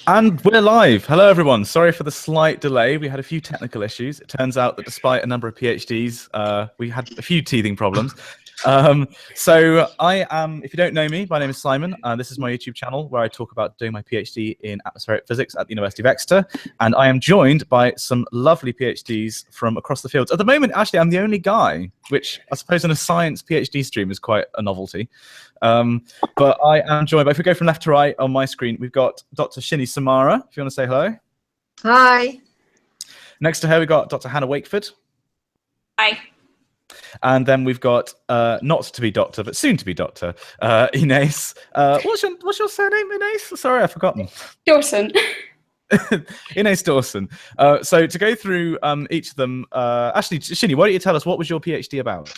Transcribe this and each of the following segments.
And we're live. Hello, everyone. Sorry for the slight delay. We had a few technical issues. It turns out that despite a number of PhDs, we had a few teething problems. So I am, if you don't know me, my name is Simon. This is my YouTube channel where I talk about doing my PhD in atmospheric physics at the University of Exeter. And I am joined by some lovely PhDs from across the fields. At the moment, actually, I'm the only guy, which I suppose in a science PhD stream is quite a novelty. But I am joined by, if we go from left to right on my screen, we've got Dr. Shini Samara, if you want to say hello. Hi. Next to her, we've got Dr. Hannah Wakeford. Hi. And then we've got, not to be doctor, but soon to be doctor, Ines. What's your surname, Ines? Sorry, I've forgotten. Dawson. Ines Dawson. So to go through each of them, actually, Shini, why don't you tell us, what was your PhD about?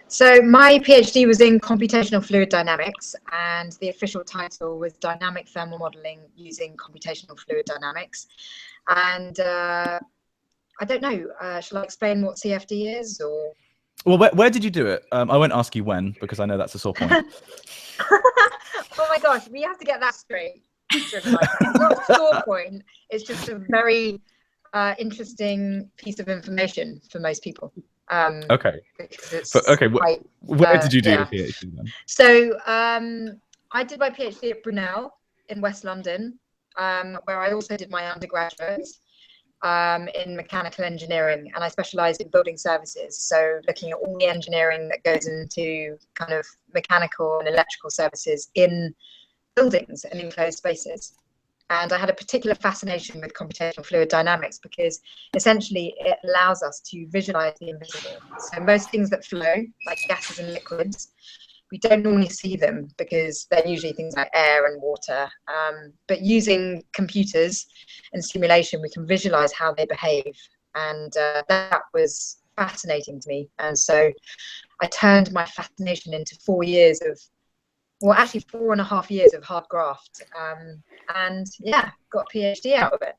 So my PhD was in computational fluid dynamics, and the official title was dynamic thermal modeling using computational fluid dynamics. And I don't know, shall I explain what CFD is, or? Well, where did you do it? I won't ask you when, because I know that's a sore point. Oh my gosh, we have to get that straight. It's not a sore point, it's just a very interesting piece of information for most people. Okay. Okay. Where did you do your PhD then? So I did my PhD at Brunel in West London, where I also did my undergraduate in mechanical engineering, and I specialised in building services. So looking at all the engineering that goes into kind of mechanical and electrical services in buildings and enclosed spaces. And I had a particular fascination with computational fluid dynamics because essentially it allows us to visualize the invisible. So most things that flow, like gases and liquids, we don't normally see them because they're usually things like air and water. But using computers and simulation, we can visualize how they behave. And that was fascinating to me. And so I turned my fascination into 4 years of, well, actually 4.5 years of hard graft. And yeah, got a PhD out of it.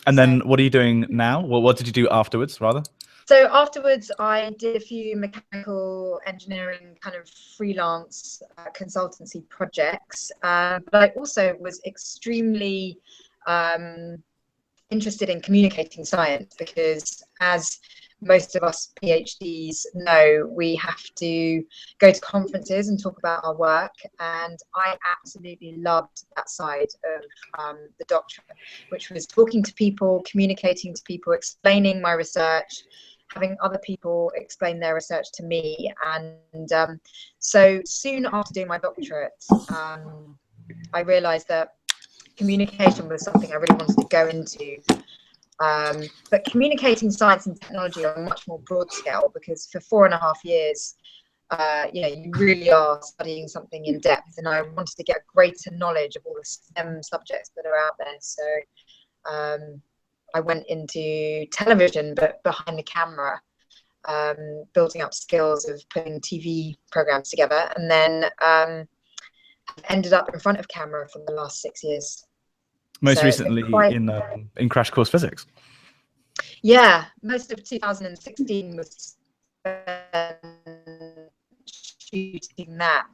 And then what are you doing now? Well, what did you do afterwards, rather? So afterwards, I did a few mechanical engineering kind of freelance consultancy projects. But I also was extremely interested in communicating science because, as most of us PhDs know, we have to go to conferences and talk about our work, and I absolutely loved that side of the doctorate, which was talking to people, communicating to people, explaining my research, having other people explain their research to me. And so soon after doing my doctorate, I realized that communication was something I really wanted to go into. But communicating science and technology on a much more broad scale, because for 4.5 years, you know, you really are studying something in depth, and I wanted to get greater knowledge of all the STEM subjects that are out there. So I went into television, but behind the camera, building up skills of putting TV programs together, and then ended up in front of camera for the last 6 years. Most recently in Crash Course Physics. Yeah, most of 2016 was shooting that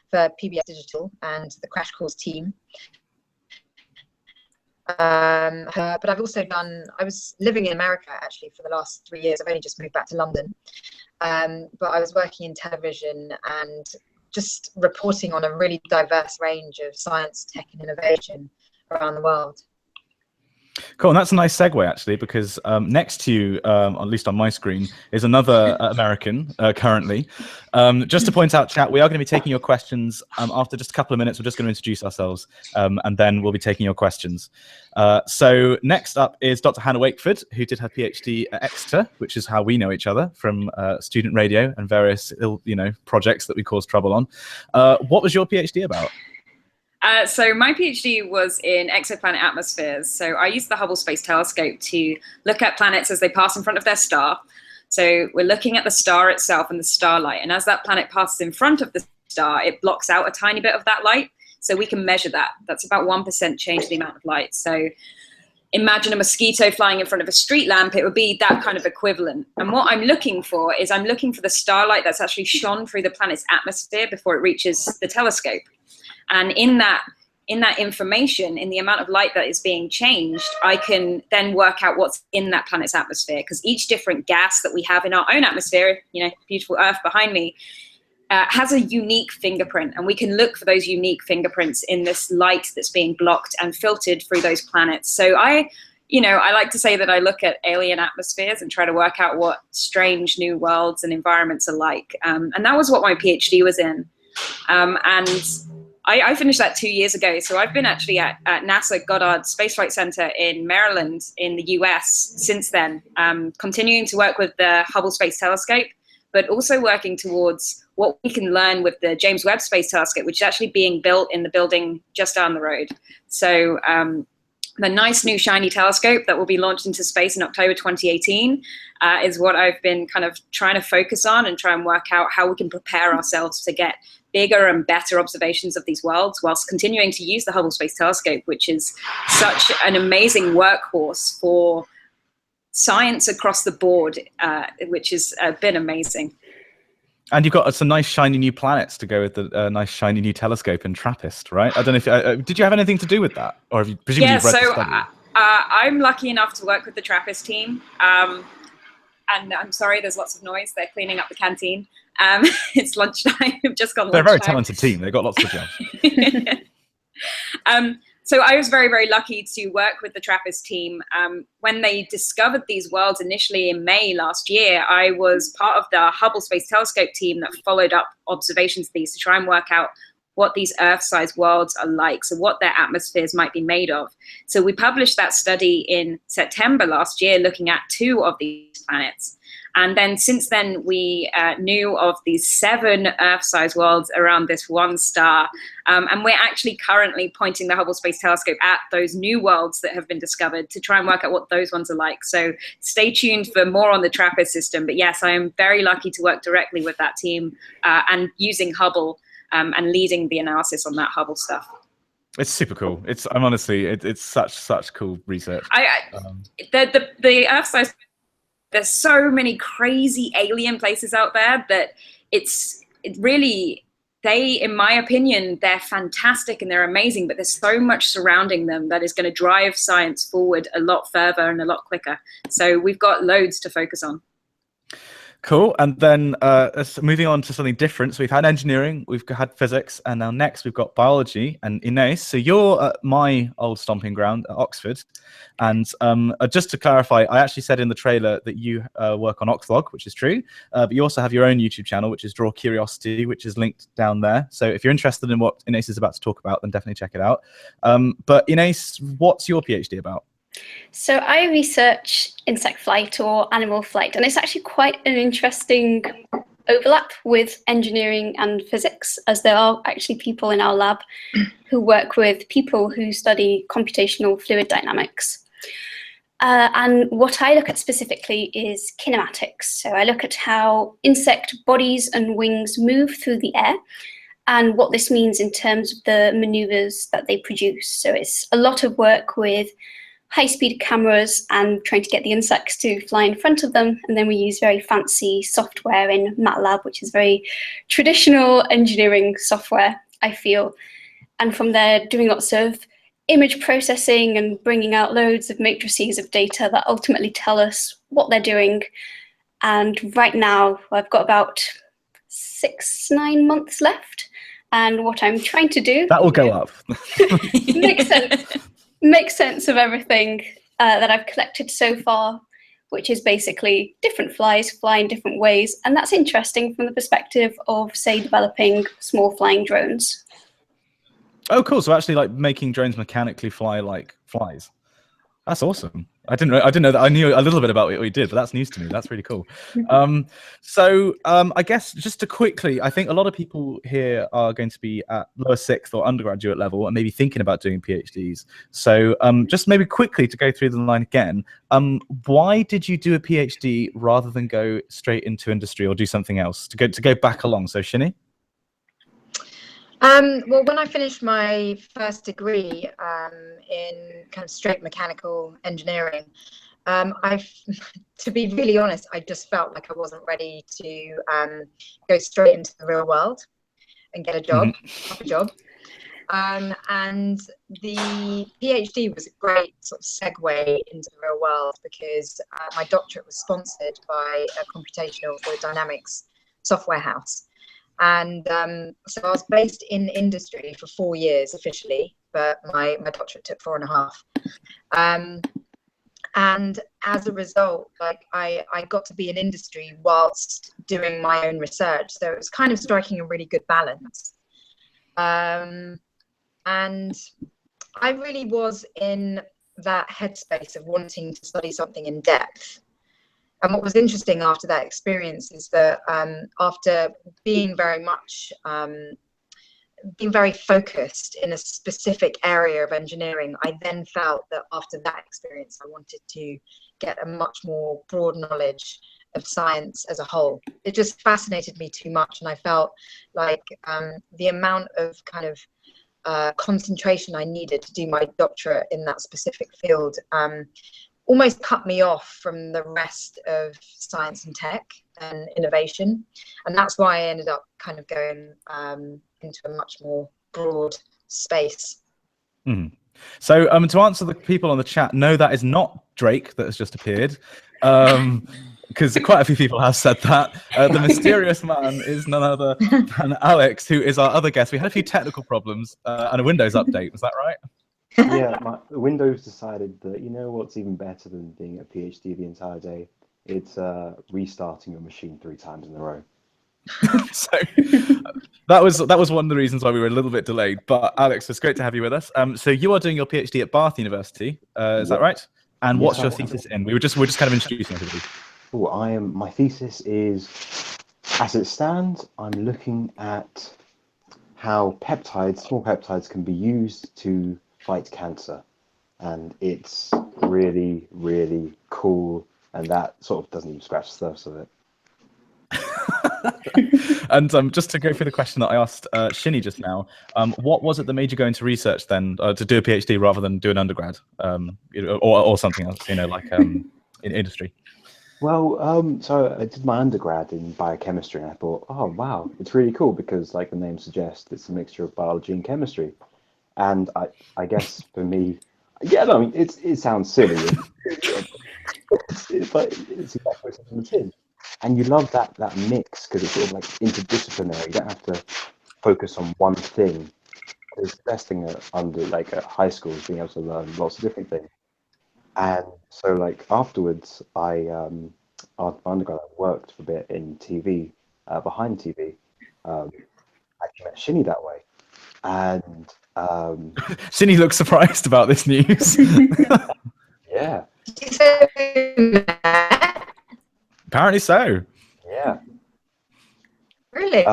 for PBS Digital and the Crash Course team. But I've also done, I was living in America actually for the last 3 years. I've only just moved back to London. But I was working in television and just reporting on a really diverse range of science, tech and innovation around the world. Cool, and that's a nice segue actually, because next to you, at least on my screen, is another American currently. Just to point out, chat, we are going to be taking your questions after just a couple of minutes. We're just going to introduce ourselves, and then we'll be taking your questions. So next up is Dr. Hannah Wakeford, who did her PhD at Exeter, which is how we know each other from student radio and various, projects that we cause trouble on. What was your PhD about? So my PhD was in exoplanet atmospheres. So I used the Hubble Space Telescope to look at planets as they pass in front of their star. So we're looking at the star itself and the starlight. And as that planet passes in front of the star, it blocks out a tiny bit of that light. So we can measure that. That's about 1% change the amount of light. So imagine a mosquito flying in front of a street lamp. It would be that kind of equivalent. And what I'm looking for is I'm looking for the starlight that's actually shone through the planet's atmosphere before it reaches the telescope. And in that in that information, in the amount of light that is being changed, I can then work out what's in that planet's atmosphere, because each different gas that we have in our own atmosphere, you know, beautiful Earth behind me, has a unique fingerprint, and we can look for those unique fingerprints in this light that's being blocked and filtered through those planets. So I like to say that I look at alien atmospheres and try to work out what strange new worlds and environments are like. And that was what my PhD was in. And I finished that 2 years ago. So I've been actually at NASA Goddard Space Flight Center in Maryland in the US since then, continuing to work with the Hubble Space Telescope, but also working towards what we can learn with the James Webb Space Telescope, which is actually being built in the building just down the road. So the nice new shiny telescope that will be launched into space in October 2018 is what I've been kind of trying to focus on and try and work out how we can prepare ourselves to get bigger and better observations of these worlds, whilst continuing to use the Hubble Space Telescope, which is such an amazing workhorse for science across the board, which has been amazing. And you've got some nice shiny new planets to go with the nice shiny new telescope and TRAPPIST, right? I don't know if did you have anything to do with that, or have you presumably you've read the study? I'm lucky enough to work with the TRAPPIST team, and I'm sorry, there's lots of noise. They're cleaning up the canteen. It's lunchtime. We've just gone. They're a very talented team. They've got lots of jobs. So I was very, very lucky to work with the TRAPPIST team. When they discovered these worlds initially in May last year, I was part of the Hubble Space Telescope team that followed up observations of these to try and work out what these Earth-sized worlds are like, so what their atmospheres might be made of. So we published that study in September last year, looking at 2 of these planets. And then since then, we knew of these 7 Earth-sized worlds around this one star. And we're actually currently pointing the Hubble Space Telescope at those new worlds that have been discovered to try and work out what those ones are like. So stay tuned for more on the TRAPPIST system. But yes, I am very lucky to work directly with that team and using Hubble and leading the analysis on that Hubble stuff. It's super cool. I'm honestly, it's such cool research. The Earth-sized, there's so many crazy alien places out there that they, in my opinion, they're fantastic and they're amazing, but there's so much surrounding them that is going to drive science forward a lot further and a lot quicker. So we've got loads to focus on. Cool. And then moving on to something different. So we've had engineering, we've had physics, and now next we've got biology and Ines. So you're at my old stomping ground at Oxford. And just to clarify, I actually said in the trailer that you work on Oxlog, which is true. But you also have your own YouTube channel, which is Draw Curiosity, which is linked down there. So if you're interested in what Ines is about to talk about, then definitely check it out. But Ines, what's your PhD about? So I research insect flight or animal flight, and it's actually quite an interesting overlap with engineering and physics, as there are actually people in our lab who work with people who study computational fluid dynamics. And what I look at specifically is kinematics. So I look at how insect bodies and wings move through the air and what this means in terms of the maneuvers that they produce. So it's a lot of work with high-speed cameras and trying to get the insects to fly in front of them. And then we use very fancy software in MATLAB, which is very traditional engineering software, I feel. And from there, doing lots of image processing and bringing out loads of matrices of data that ultimately tell us what they're doing. And right now, I've got about 6-9 months left. And what I'm trying to do— that will go up. Make sense of everything that I've collected so far, which is basically different flies fly in different ways. And that's interesting from the perspective of, say, developing small flying drones. Oh, cool. So actually like making drones mechanically fly like flies. That's awesome. I didn't know that. I knew a little bit about what we did, but that's news to me. That's really cool. So I guess just to quickly, I think a lot of people here are going to be at lower 6th or undergraduate level and maybe thinking about doing PhDs. So just maybe quickly to go through the line again, why did you do a PhD rather than go straight into industry or do something else to go back along? So Shini? Well, when I finished my first degree in kind of straight mechanical engineering, to be really honest, I just felt like I wasn't ready to go straight into the real world and get a job, proper job. And the PhD was a great sort of segue into the real world, because my doctorate was sponsored by a computational fluid dynamics software house. And so I was based in industry for 4 years officially, but my doctorate took 4.5. And as a result, like I got to be in industry whilst doing my own research. So it was kind of striking a really good balance. And I really was in that headspace of wanting to study something in depth. And what was interesting after that experience is that after being very much being very focused in a specific area of engineering, I then felt that after that experience, I wanted to get a much more broad knowledge of science as a whole. It just fascinated me too much, and I felt like the amount of kind of concentration I needed to do my doctorate in that specific field almost cut me off from the rest of science and tech and innovation. And that's why I ended up kind of going into a much more broad space. Mm. So to answer the people on the chat, no, that is not Drake that has just appeared, because quite a few people have said that. The mysterious man is none other than Alex, who is our other guest. We had a few technical problems and a Windows update. Was that right? Yeah, Windows decided that, you know what's even better than being a PhD the entire day? It's restarting your machine 3 times in a row. So that was one of the reasons why we were a little bit delayed. But Alex, it's great to have you with us. So you are doing your PhD at Bath University, is that right? And what's your thesis in? We're just kind of introducing everybody. Oh, my thesis is, as it stands, I'm looking at how small peptides can be used to fight cancer, and it's really, really cool. And that sort of doesn't even scratch the surface of it. And just to go through the question that I asked Shini just now, what was it that made you go into research then, to do a PhD rather than do an undergrad, or something else, like in industry? Well, so I did my undergrad in biochemistry, and I thought, oh wow, it's really cool because, like the name suggests, it's a mixture of biology and chemistry. And I guess for me, yeah, no, I mean, it sounds silly, but it's exactly what it says on the tin. And you love that mix because it's sort of like interdisciplinary. You don't have to focus on one thing. It's the best thing at high school is being able to learn lots of different things. And so like afterwards, after my undergrad, I worked for a bit in TV, behind TV. Actually met Shini that way. And Shini looks surprised about this news. yeah. Apparently so. Yeah. Really?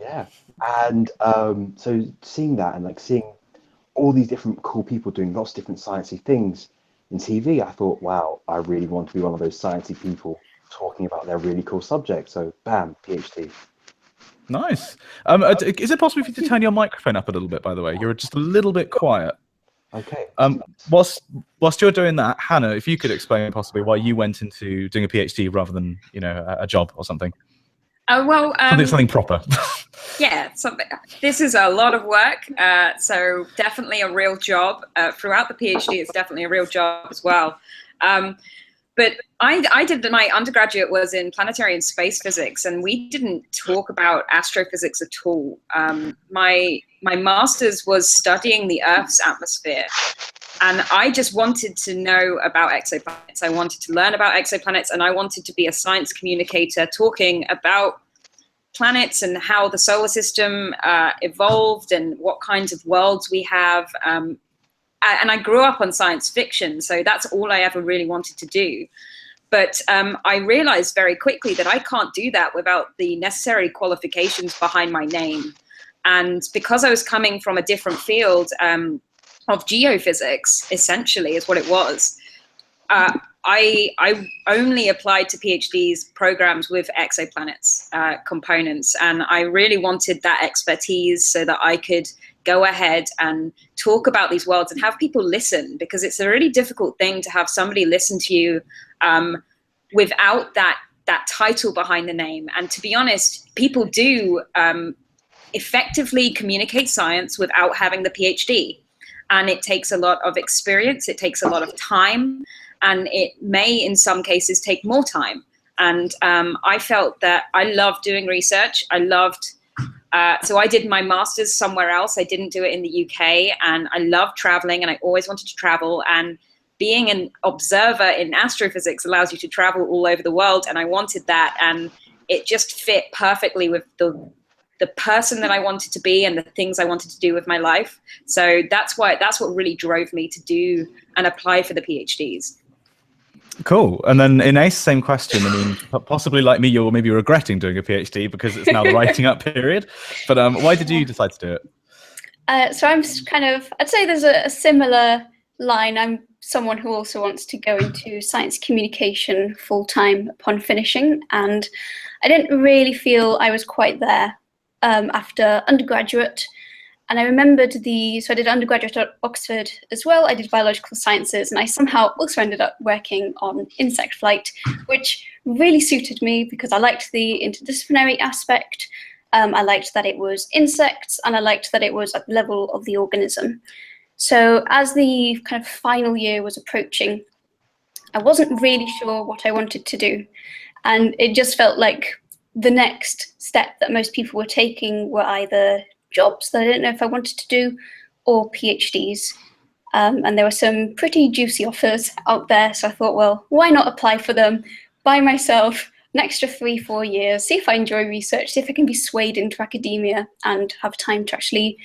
Yeah. And so seeing that and like seeing all these different cool people doing lots of different sciencey things in TV, I thought, wow, I really want to be one of those sciencey people talking about their really cool subject. So bam, PhD. Nice. Is it possible for you to turn your microphone up a little bit, by the way? You're just a little bit quiet. Okay. Whilst you're doing that, Hannah, if you could explain possibly why you went into doing a PhD rather than, a job or something. Something proper. Yeah, this is a lot of work. So definitely a real job. Throughout the PhD, it's definitely a real job as well. But I did my undergraduate was in planetary and space physics, and we didn't talk about astrophysics at all. My master's was studying the Earth's atmosphere, and I just wanted to know about exoplanets. I wanted to learn about exoplanets, and I wanted to be a science communicator talking about planets and how the solar system evolved and what kinds of worlds we have. And I grew up on science fiction, so that's all I ever really wanted to do. But I realized very quickly that I can't do that without the necessary qualifications behind my name. And because I was coming from a different field of geophysics, essentially, is what it was, I only applied to PhDs programs with exoplanets components. And I really wanted that expertise so that I could go ahead and talk about these worlds and have people listen, because it's a really difficult thing to have somebody listen to you without that title behind the name. And to be honest, people do effectively communicate science without having the PhD. And it takes a lot of experience, it takes a lot of time, and it may, in some cases, take more time. And I felt that I loved doing research. I loved, so I did my master's somewhere else. I didn't do it in the UK, and I loved traveling, and I always wanted to travel. And being an observer in astrophysics allows you to travel all over the world, and I wanted that, and it just fit perfectly with the person that I wanted to be and the things I wanted to do with my life. So that's what really drove me to do and apply for the PhDs. Cool. And then Ines, same question. I mean, possibly like me, you're maybe regretting doing a PhD because it's now the writing up period. But why did you decide to do it? So I'm kind of, I'd say there's a similar line. I'm someone who also wants to go into science communication full-time upon finishing. And I didn't really feel I was quite there after undergraduate. And I remembered so I did undergraduate at Oxford as well. I did biological sciences, and I somehow also ended up working on insect flight, which really suited me because I liked the interdisciplinary aspect. I liked that it was insects, and I liked that it was at the level of the organism. So as the kind of final year was approaching, I wasn't really sure what I wanted to do. And it just felt like the next step that most people were taking were either jobs that I didn't know if I wanted to do or PhDs. And there were some pretty juicy offers out there. So I thought, well, why not apply for them by myself, an extra 3-4 years, see if I enjoy research, see if I can be swayed into academia and have time to actually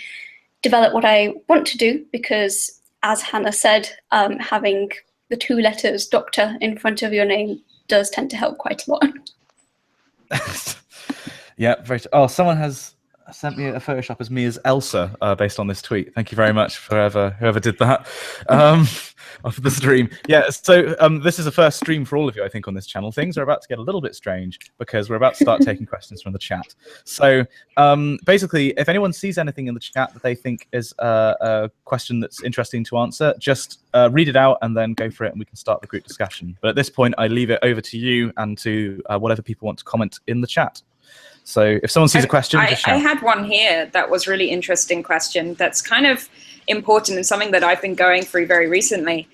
develop what I want to do. Because as Hannah said, having the 2 letters doctor in front of your name does tend to help quite a lot. Yeah, very. Oh, someone has sent me a Photoshop as me as Elsa based on this tweet. Thank you very much for whoever did that of the stream. Yeah, so this is the first stream for all of you, I think, on this channel. Things are about to get a little bit strange because we're about to start taking questions from the chat. So basically, if anyone sees anything in the chat that they think is a question that's interesting to answer, just read it out and then go for it, and we can start the group discussion. But at this point, I leave it over to you and to whatever people want to comment in the chat. So if someone sees a question, just shout. I had one here that was really interesting question that's kind of important and something that I've been going through very recently.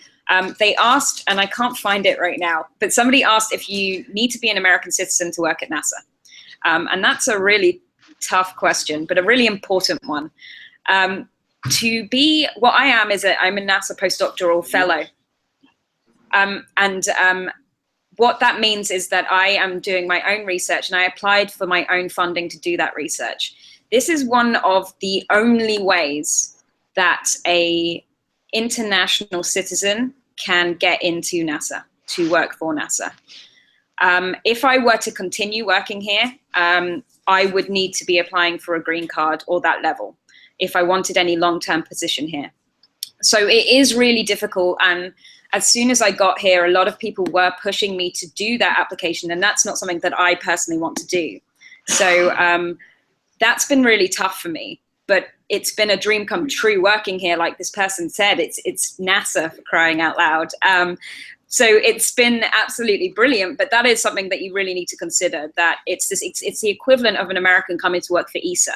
They asked, and I can't find it right now, but somebody asked if you need to be an American citizen to work at NASA. And that's a really tough question, but a really important one. To be, what I am is I'm a NASA postdoctoral fellow. What that means is that I am doing my own research, and I applied for my own funding to do that research. This is one of the only ways that a international citizen can get into NASA, to work for NASA. If I were to continue working here, I would need to be applying for a green card or that level if I wanted any long-term position here. So it is really difficult, and as soon as I got here, a lot of people were pushing me to do that application, and that's not something that I personally want to do. So that's been really tough for me, but it's been a dream come true working here. Like this person said, it's NASA, for crying out loud. So it's been absolutely brilliant, but that is something that you really need to consider, that it's the equivalent of an American coming to work for ESA.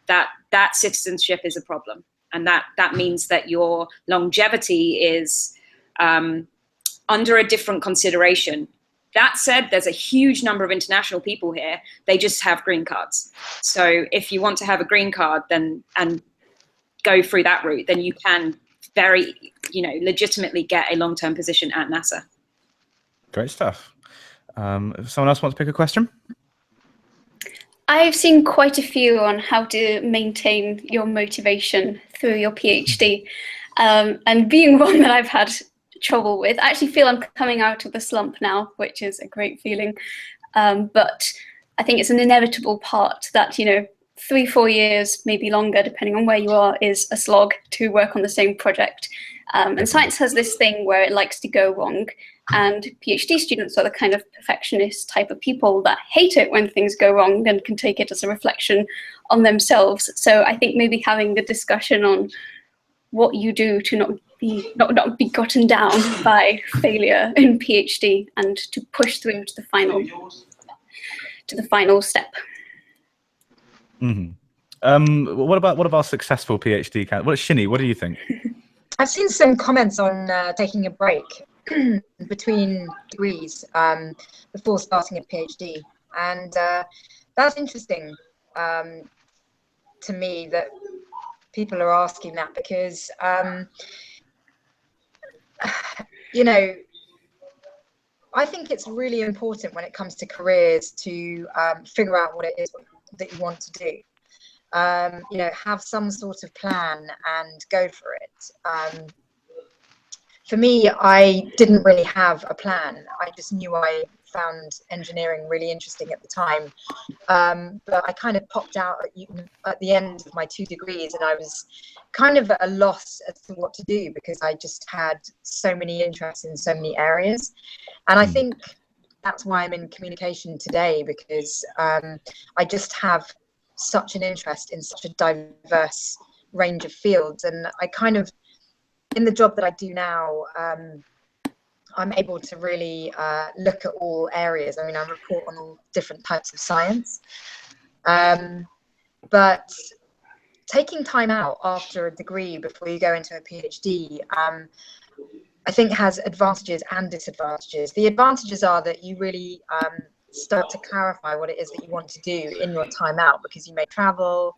That citizenship is a problem, and that means that your longevity is under a different consideration. That said, there's a huge number of international people here. They just have green cards. So if you want to have a green card and go through that route, then you can very, legitimately get a long-term position at NASA. Great stuff. If someone else wants to pick a question? I've seen quite a few on how to maintain your motivation through your PhD. And being one that I've had trouble with, I actually feel I'm coming out of the slump now, which is a great feeling. But I think it's an inevitable part that, 3-4 years, maybe longer, depending on where you are, is a slog to work on the same project. And science has this thing where it likes to go wrong. And PhD students are the kind of perfectionist type of people that hate it when things go wrong and can take it as a reflection on themselves. So I think maybe having the discussion on what you do to not be gotten down by failure in PhD and to push through to the final step. Mm-hmm. What about our successful PhD candidates? Shini, what do you think? I've seen some comments on taking a break between degrees before starting a PhD, and that's interesting to me that people are asking that, because you know, I think it's really important when it comes to careers to figure out what it is that you want to do. You know, have some sort of plan and go for it. For me, I didn't really have a plan. I just knew I found engineering really interesting at the time. But I kind of popped out at the end of my 2 degrees, and I was kind of at a loss as to what to do, because I just had so many interests in so many areas. And I think that's why I'm in communication today, because I just have such an interest in such a diverse range of fields. And I kind of, in the job that I do now, I'm able to really look at all areas. I mean, I report on all different types of science. But taking time out after a degree before you go into a PhD, I think has advantages and disadvantages. The advantages are that you really start to clarify what it is that you want to do in your time out, because you may travel,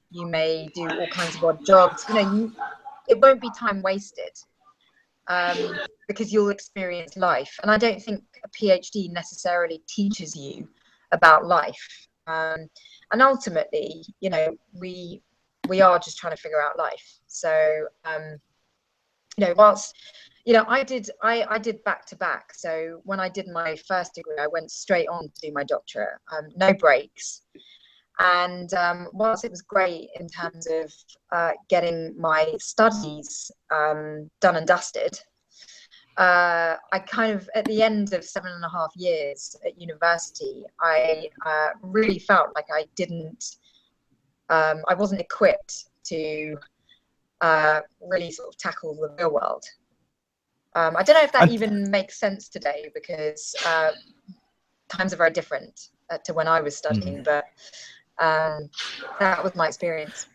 you may do all kinds of odd jobs. You know, it won't be time wasted, because you'll experience life. And I don't think a PhD necessarily teaches you about life. And ultimately, you know, we are just trying to figure out life. So, you know, whilst, you know, I did back to back. So when I did my first degree, I went straight on to do my doctorate, no breaks. And whilst it was great in terms of getting my studies done and dusted, I kind of, at the end of 7.5 years at university, I really felt like I wasn't equipped to really sort of tackle the real world. I don't know if that even makes sense today, because times are very different to when I was studying, but that was my experience.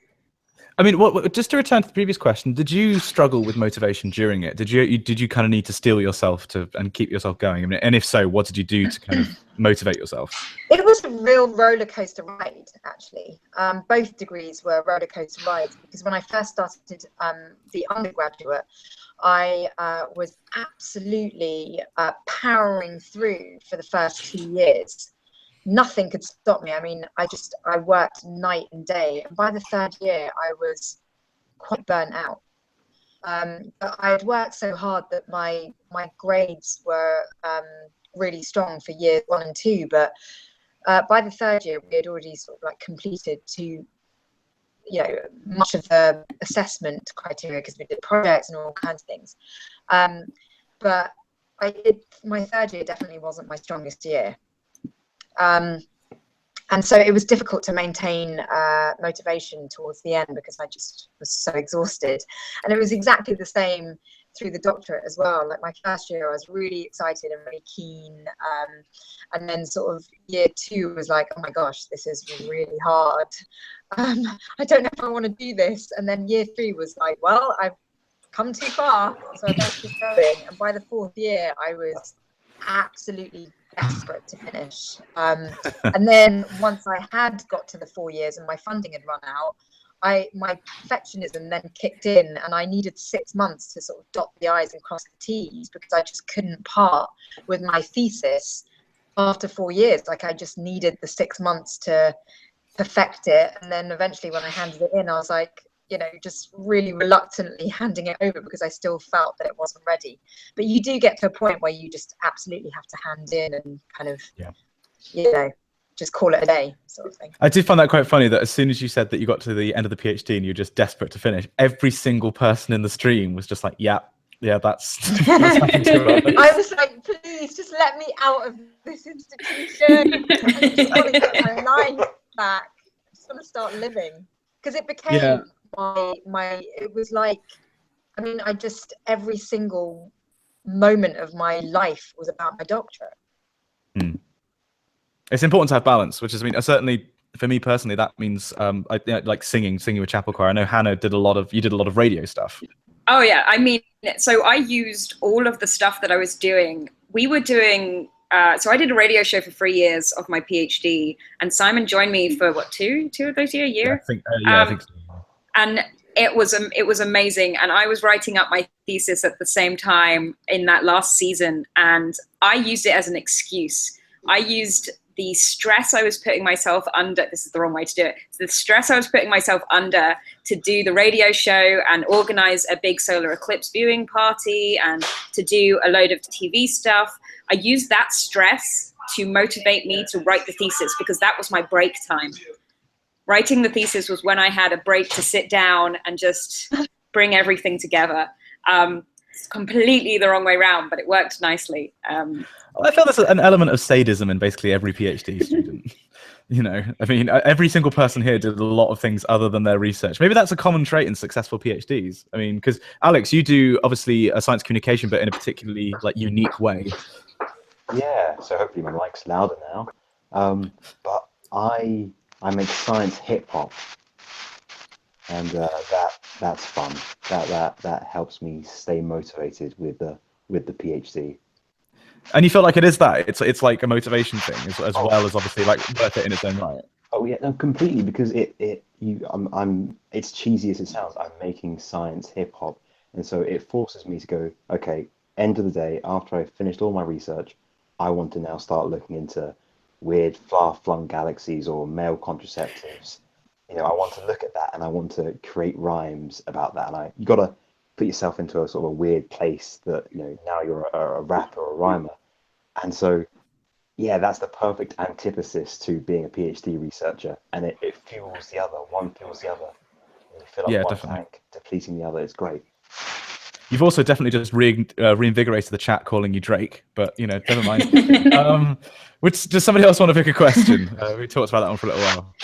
I mean, just to return to the previous question, did you struggle with motivation during it? Did you kind of need to steel yourself and keep yourself going? I mean, and if so, what did you do to kind of motivate yourself? It was a real roller coaster ride, actually. Both degrees were roller coaster rides, because when I first started the undergraduate, I was absolutely powering through for the first 2 years. Nothing could stop me. I mean, I worked night and day, and by the 3rd year I was quite burnt out. But I had worked so hard that my grades were really strong for years 1 and 2, but by the 3rd year we had already sort of like completed much of the assessment criteria, because we did projects and all kinds of things. But my 3rd year definitely wasn't my strongest year. And so it was difficult to maintain motivation towards the end, because I just was so exhausted. And it was exactly the same through the doctorate as well. Like my first year, I was really excited and really keen. And then sort of year 2 was like, oh my gosh, this is really hard. I don't know if I want to do this. And then year 3 was like, well, I've come too far, so I better keep going. And by the 4th year, I was absolutely desperate to finish. And then once I had got to the 4 years and my funding had run out, my perfectionism then kicked in, and I needed 6 months to sort of dot the I's and cross the T's, because I just couldn't part with my thesis after 4 years. Like, I just needed the 6 months to perfect it. And then eventually when I handed it in, I was like, you know, just really reluctantly handing it over, because I still felt that it wasn't ready. But you do get to a point where you just absolutely have to hand in and kind of, you know, just call it a day, sort of thing. I did find that quite funny, that as soon as you said that you got to the end of the PhD and you're just desperate to finish, every single person in the stream was just like, yeah, that's happened to us. I was like, please just let me out of this institution. I just want to get my life back. I just want to start living, because it became it was like, I mean, every single moment of my life was about my doctorate. It's important to have balance, which is, I mean, certainly for me personally, that means like singing with chapel choir. I know Hannah did you did a lot of radio stuff. Oh yeah, I mean, so I used all of the stuff that I was doing. We were doing, so I did a radio show for 3 years of my PhD, and Simon joined me for what, two of those years, a year? I think so. And it was amazing. And I was writing up my thesis at the same time in that last season, and I used it as an excuse. I used the stress I was putting myself under. This is the wrong way to do it. The stress I was putting myself under to do the radio show and organize a big solar eclipse viewing party and to do a load of TV stuff. I used that stress to motivate me to write the thesis, because that was my break time. Writing the thesis was when I had a break to sit down and just bring everything together. It's completely the wrong way around, but it worked nicely. I feel there's an element of sadism in basically every PhD student. You know, I mean, every single person here did a lot of things other than their research. Maybe that's a common trait in successful PhDs. I mean, because Alex, you do obviously a science communication, but in a particularly like unique way. Yeah, so hopefully my mic's louder now. But I make science hip hop, and that's fun. That helps me stay motivated with the PhD. And you feel like it is that it's like a motivation thing as well as obviously like worth it in its own right. Oh yeah, no, completely, because it's cheesy as it sounds. I'm making science hip hop, and so it forces me to go, okay, end of the day, after I've finished all my research, I want to now start looking into weird far-flung galaxies or male contraceptives. You know, I want to look at that and I want to create rhymes about that. And you got to put yourself into a sort of a weird place that, you know, now you're a rapper or a rhymer. And so, yeah, that's the perfect antithesis to being a PhD researcher. And it fuels the other. One fuels the other. And you fill up one tank, depleting the other. It's great. You've also definitely just reinvigorated the chat calling you Drake, but, you know, never mind. Does somebody else want to pick a question? We talked about that one for a little while.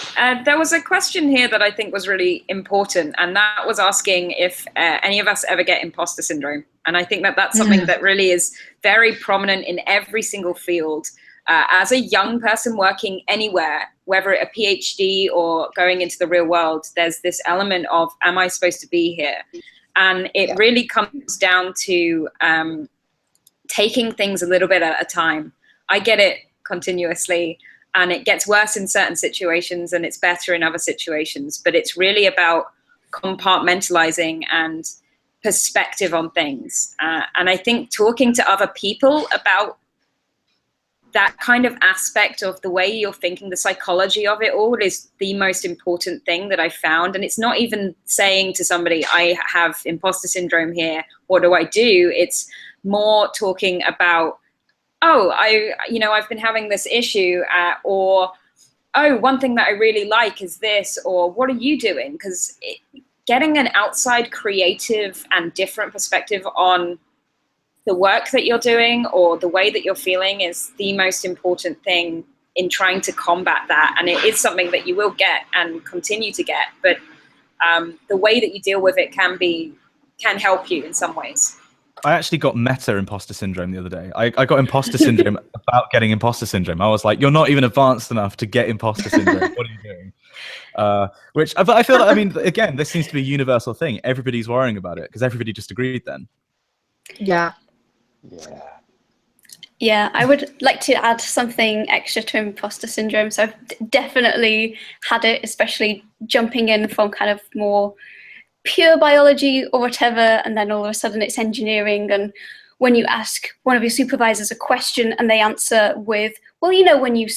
There was a question here that I think was really important, and that was asking if any of us ever get imposter syndrome. And I think that that's something that really is very prominent in every single field. As a young person working anywhere, whether a PhD or going into the real world, there's this element of, am I supposed to be here? And it really comes down to taking things a little bit at a time. I get it continuously, and it gets worse in certain situations and it's better in other situations. But it's really about compartmentalizing and perspective on things. And I think talking to other people about that kind of aspect of the way you're thinking, the psychology of it all, is the most important thing that I found. And it's not even saying to somebody, I have imposter syndrome here, what do I do? It's more talking about, oh, I've been having this issue, or, oh, one thing that I really like is this, or what are you doing? Because getting an outside creative and different perspective on the work that you're doing or the way that you're feeling is the most important thing in trying to combat that. And it is something that you will get and continue to get, but the way that you deal with it can help you in some ways. I actually got meta imposter syndrome the other day. I got imposter syndrome about getting imposter syndrome. I was like, you're not even advanced enough to get imposter syndrome. What are you doing? But I feel like, I mean, again, this seems to be a universal thing. Everybody's worrying about it because everybody just agreed then. Yeah. Yeah, I would like to add something extra to imposter syndrome. So I've definitely had it, especially jumping in from kind of more pure biology or whatever, and then all of a sudden it's engineering. And when you ask one of your supervisors a question and they answer with, well, you know, when you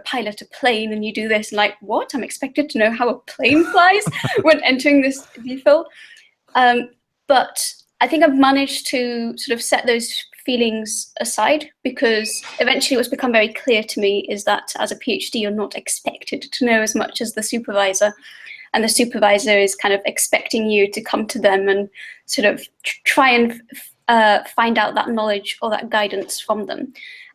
pilot a plane and you do this, and like, what? I'm expected to know how a plane flies when entering this field. But I think I've managed to sort of set those feelings aside, because eventually what's become very clear to me is that as a PhD, you're not expected to know as much as the supervisor. And the supervisor is kind of expecting you to come to them and sort of try and find out that knowledge or that guidance from them.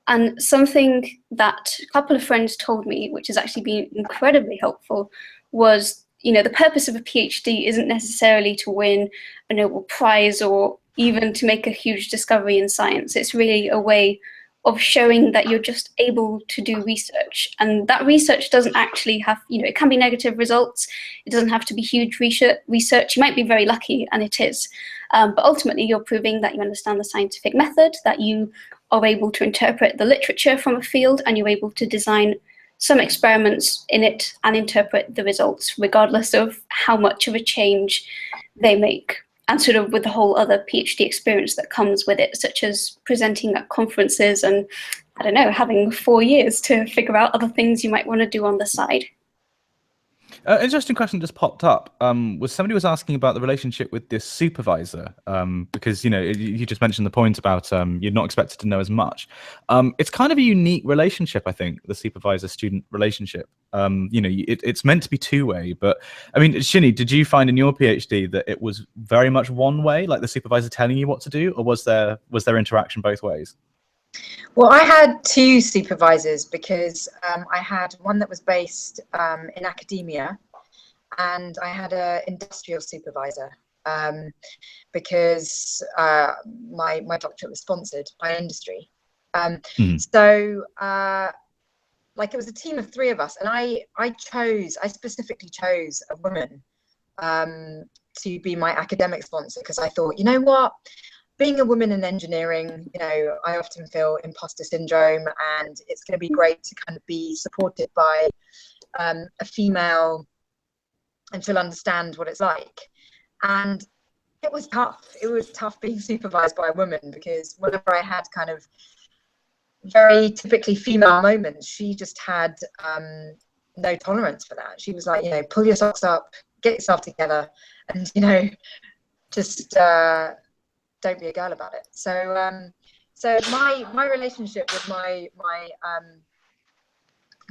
And something that a couple of friends told me, which has actually been incredibly helpful, was, you know, the purpose of a PhD isn't necessarily to win a Nobel Prize or even to make a huge discovery in science. It's really a way of showing that you're just able to do research. And that research doesn't actually have, it can be negative results. It doesn't have to be huge research. You might be very lucky, and it is. But ultimately, you're proving that you understand the scientific method, that you are able to interpret the literature from a field, and you're able to design some experiments in it and interpret the results, regardless of how much of a change they make. And sort of with the whole other PhD experience that comes with it, such as presenting at conferences and, I don't know, having 4 years to figure out other things you might want to do on the side. Interesting question just popped up. Somebody was asking about the relationship with this supervisor, because you just mentioned the point about you're not expected to know as much. It's kind of a unique relationship, I think, the supervisor-student relationship. It's meant to be two-way, but I mean, Shini, did you find in your PhD that it was very much one way, like the supervisor telling you what to do, or was there interaction both ways? Well, I had two supervisors because I had one that was based in academia, and I had an industrial supervisor because my doctorate was sponsored by industry. So like it was a team of 3 of us, and I specifically chose a woman to be my academic sponsor, because I thought, you know what? Being a woman in engineering, I often feel imposter syndrome, and it's going to be great to kind of be supported by a female and she'll understand what it's like. And it was tough. It was tough being supervised by a woman, because whenever I had kind of very typically female moments, she just had no tolerance for that. She was like, pull your socks up, get yourself together, and, just don't be a girl about it. So my relationship with my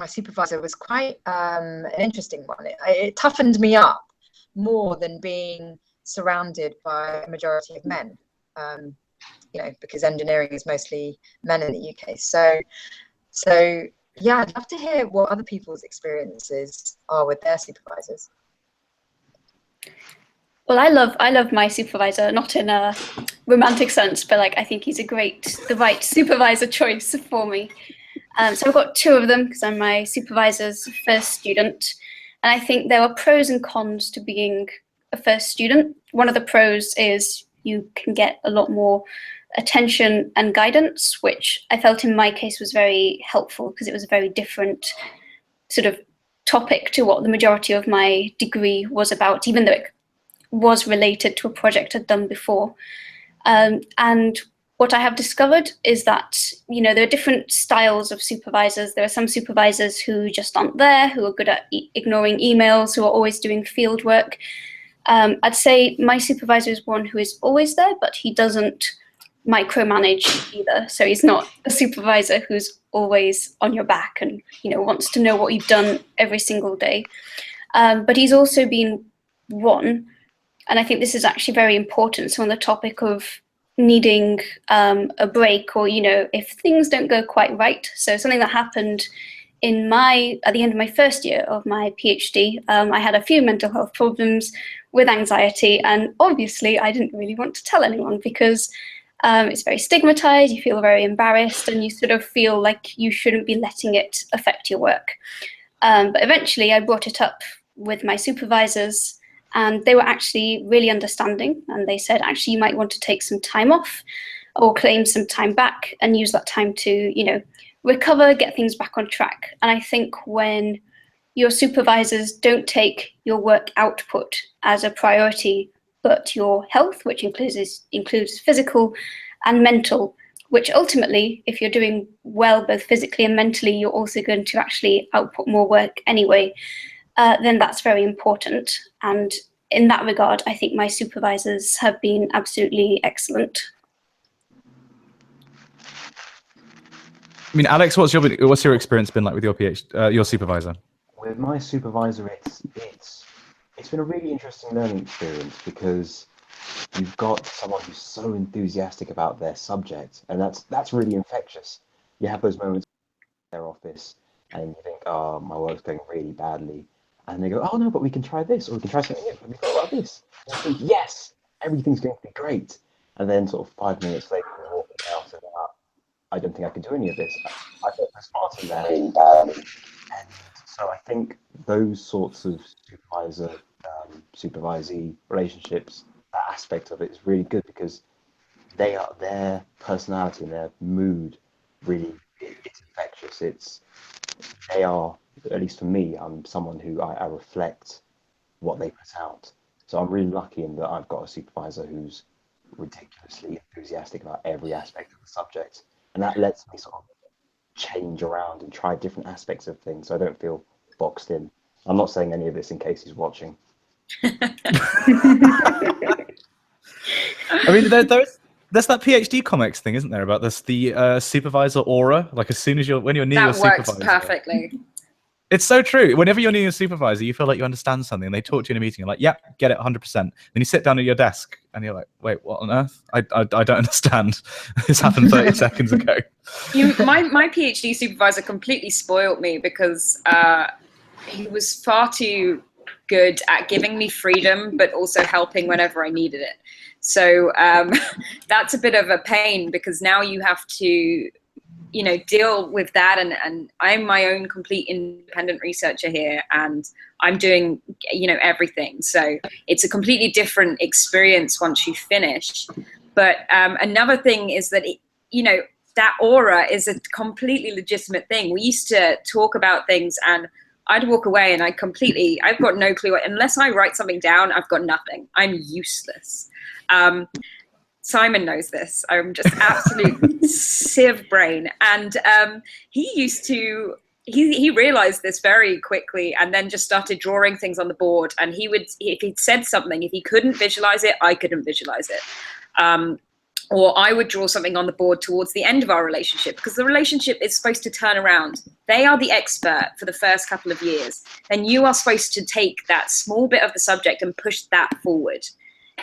supervisor was quite an interesting one. It toughened me up more than being surrounded by a majority of men, because engineering is mostly men in the UK. So yeah, I'd love to hear what other people's experiences are with their supervisors. Well, I love my supervisor, not in a romantic sense, but I think he's the right supervisor choice for me. So I've got 2 of them because I'm my supervisor's first student. And I think there are pros and cons to being a first student. One of the pros is you can get a lot more attention and guidance, which I felt in my case was very helpful, because it was a very different sort of topic to what the majority of my degree was about, even though it was related to a project I'd done before. And what I have discovered is that, there are different styles of supervisors. There are some supervisors who just aren't there, who are good at ignoring emails, who are always doing field work. I'd say my supervisor is one who is always there, but he doesn't micromanage either. So he's not a supervisor who's always on your back and, wants to know what you've done every single day. But he's also been one, and I think this is actually very important. So on the topic of needing a break, or, if things don't go quite right. So something that happened at the end of my first year of my PhD, I had a few mental health problems with anxiety, and obviously I didn't really want to tell anyone, because it's very stigmatized, you feel very embarrassed, and you sort of feel like you shouldn't be letting it affect your work. But eventually I brought it up with my supervisors, and they were actually really understanding, and they said, actually, you might want to take some time off or claim some time back and use that time to, recover, get things back on track. And I think when your supervisors don't take your work output as a priority, but your health, which includes physical and mental, which ultimately, if you're doing well, both physically and mentally, you're also going to actually output more work anyway, then that's very important. And in that regard, I think my supervisors have been absolutely excellent. I mean, Alex, what's your experience been like with your supervisor? With my supervisor, it's been a really interesting learning experience, because you've got someone who's so enthusiastic about their subject, and that's really infectious. You have those moments in their office and you think, oh, my work's going really badly, and they go, oh no, but we can try this, or we can try something new, we thought about this, and you think, yes, everything's going to be great. And then sort of 5 minutes later, we're walking out and I don't think I could do any of this. I thought I was smart in there. And so I think those sorts of supervisee relationships, that aspect of it is really good because their personality and their mood really, it's infectious. They are, at least for me, I'm someone who I reflect what they put out. So I'm really lucky in that I've got a supervisor who's ridiculously enthusiastic about every aspect of the subject. And that lets me sort of change around and try different aspects of things so I don't feel boxed in. I'm not saying any of this in case he's watching. I mean, there's that PhD comics thing, isn't there, about the supervisor aura? Like when you're near your That works supervisor. perfectly. It's so true. Whenever you're near your supervisor, you feel like you understand something. And they talk to you in a meeting. You're like, "Yeah, get it, 100%." Then you sit down at your desk, and you're like, "Wait, what on earth? I don't understand. This happened 30 seconds ago." My PhD supervisor completely spoiled me because he was far too good at giving me freedom, but also helping whenever I needed it. So that's a bit of a pain because now you have to, deal with that. And I'm my own complete independent researcher here, and I'm doing, everything. So it's a completely different experience once you finish. But another thing is that, that aura is a completely legitimate thing. We used to talk about things and I'd walk away and I've got no clue. Unless I write something down, I've got nothing. I'm useless. Simon knows this. I'm just absolute sieve brain. And he realized this very quickly and then just started drawing things on the board. And if he'd said something, if he couldn't visualize it, I couldn't visualize it. Or I would draw something on the board towards the end of our relationship because the relationship is supposed to turn around. They are the expert for the first couple of years. And you are supposed to take that small bit of the subject and push that forward.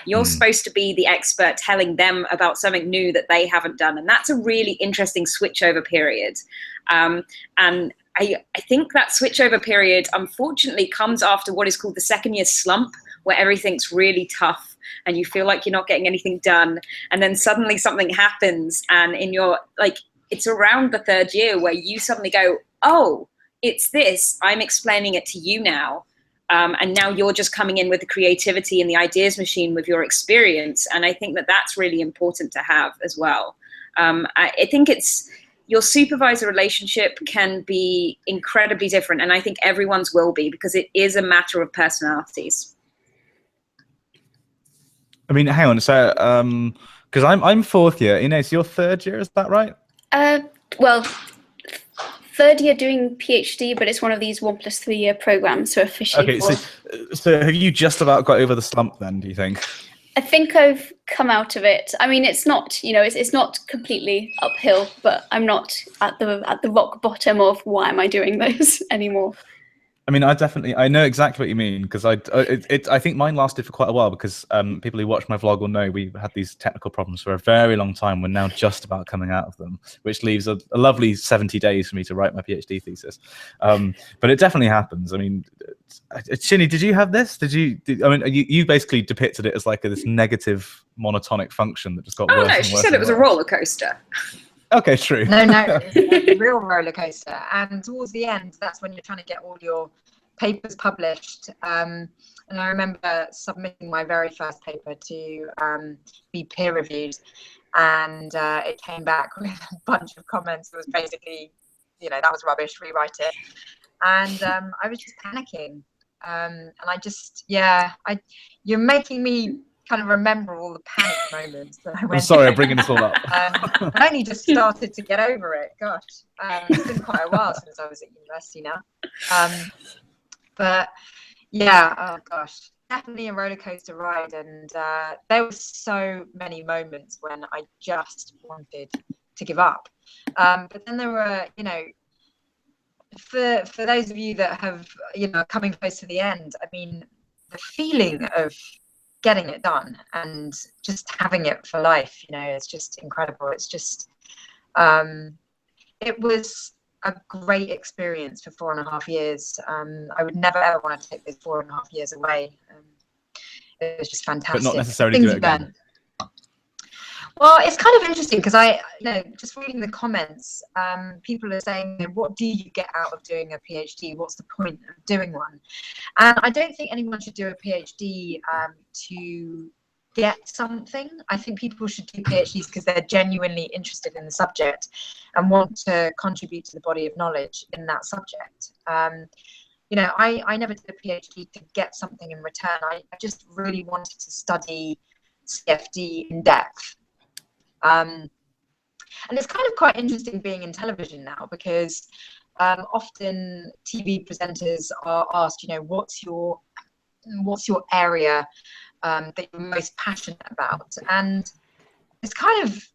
You're supposed to be the expert telling them about something new that they haven't done. And that's a really interesting switchover period. And I think that switchover period, unfortunately, comes after what is called the second year slump, where everything's really tough and you feel like you're not getting anything done. And then suddenly something happens and it's around the third year where you suddenly go, oh, it's this, I'm explaining it to you now. And now you're just coming in with the creativity and the ideas machine with your experience. And I think that that's really important to have as well. I think your supervisor relationship can be incredibly different. And I think everyone's will be, because it is a matter of personalities. I mean, hang on. So, because I'm fourth year. Ines, you're third year, is that right? Well, third year doing PhD, but it's one of these 1+3 year programs, so officially. Okay, so have you just about got over the slump then, do you think? I think I've come out of it. I mean, it's not, it's not completely uphill, but I'm not at the rock bottom of why am I doing this anymore. I mean, I know exactly what you mean, because I think mine lasted for quite a while, because people who watch my vlog will know we had these technical problems for a very long time. We're now just about coming out of them, which leaves a lovely 70 days for me to write my PhD thesis. But it definitely happens. I mean, Shini, did you have this? You basically depicted it as like this negative monotonic function that just got worse and worse. No, she said it was a roller coaster. Okay, true. No, it's a real roller coaster. And towards the end, that's when you're trying to get all your papers published. And I remember submitting my very first paper to be peer reviewed, and it came back with a bunch of comments. It was basically, that was rubbish, rewrite it. And I was just panicking. And I just, you're making me kind of remember all the panic moments that I went I'm sorry, I'm bringing this all up. I only just started to get over it. Gosh, it's been quite a while since I was at university now. But yeah, oh gosh, definitely a roller coaster ride. And there were so many moments when I just wanted to give up. But then there were, for those of you that have, coming close to the end, I mean, the feeling of getting it done and just having it for life, it's just incredible. It's just, it was a great experience for 4.5 years. I would never ever want to take those 4.5 years away. It was just fantastic. But not necessarily do it again. Well, it's kind of interesting because just reading the comments, people are saying, what do you get out of doing a PhD? What's the point of doing one? And I don't think anyone should do a PhD to get something. I think people should do PhDs because they're genuinely interested in the subject and want to contribute to the body of knowledge in that subject. I never did a PhD to get something in return. I just really wanted to study CFD in depth. And it's kind of quite interesting being in television now because often TV presenters are asked, what's your area that you're most passionate about? And it's kind of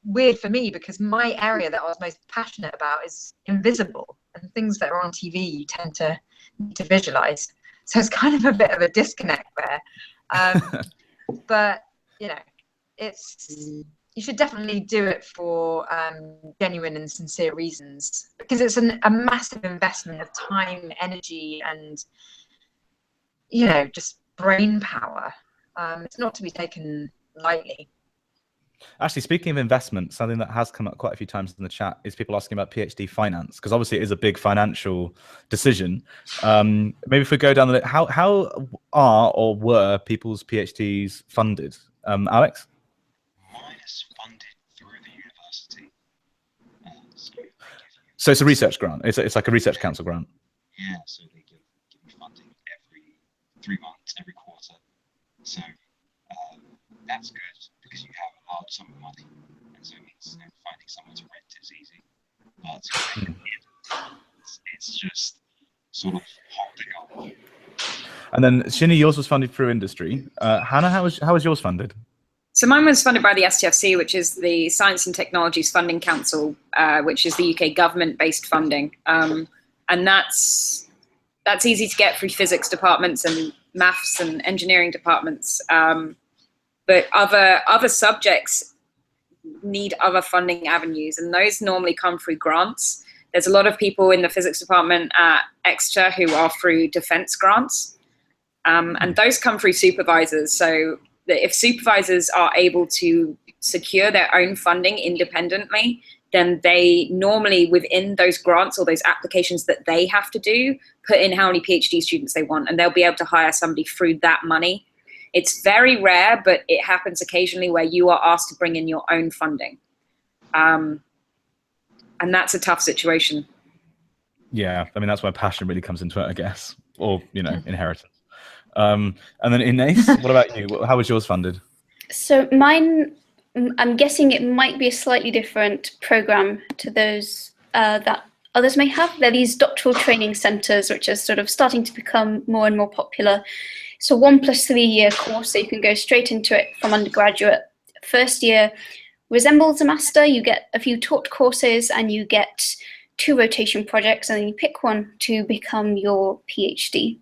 weird for me because my area that I was most passionate about is invisible, and things that are on TV you tend to need to visualize. So it's kind of a bit of a disconnect there. But you should definitely do it for genuine and sincere reasons, because it's a massive investment of time, energy, and just brain power. It's not to be taken lightly. Actually, speaking of investment, something that has come up quite a few times in the chat is people asking about PhD finance, because obviously it is a big financial decision. Maybe if we go down the list, how are or were people's PhDs funded? Alex? Mine is funded through the university. So it's a research grant. It's like a research council grant. Yeah, so they give me funding every 3 months, every quarter. So that's good because you have a large sum of money, and so it means finding somewhere to rent is easy. But it's just sort of holding on. And then Shini, yours was funded through industry. Hannah, how was yours funded? So mine was funded by the STFC, which is the Science and Technologies Funding Council, which is the UK government-based funding. And that's easy to get through physics departments and maths and engineering departments. But other subjects need other funding avenues, and those normally come through grants. There's a lot of people in the physics department at Exeter who are through defence grants, and those come through supervisors. So if supervisors are able to secure their own funding independently, then they normally, within those grants or those applications that they have to do, put in how many PhD students they want, and they'll be able to hire somebody through that money. It's very rare, but it happens occasionally where you are asked to bring in your own funding. And that's a tough situation. Yeah, I mean, that's where passion really comes into it, I guess, or, inheritance. And then Ines, what about you? How was yours funded? So mine, I'm guessing it might be a slightly different program to those that others may have. They're these doctoral training centres, which are sort of starting to become more and more popular. So 1 + 3 year course, so you can go straight into it from undergraduate. First year resembles a master. You get a few taught courses and you get 2 rotation projects, and then you pick one to become your PhD.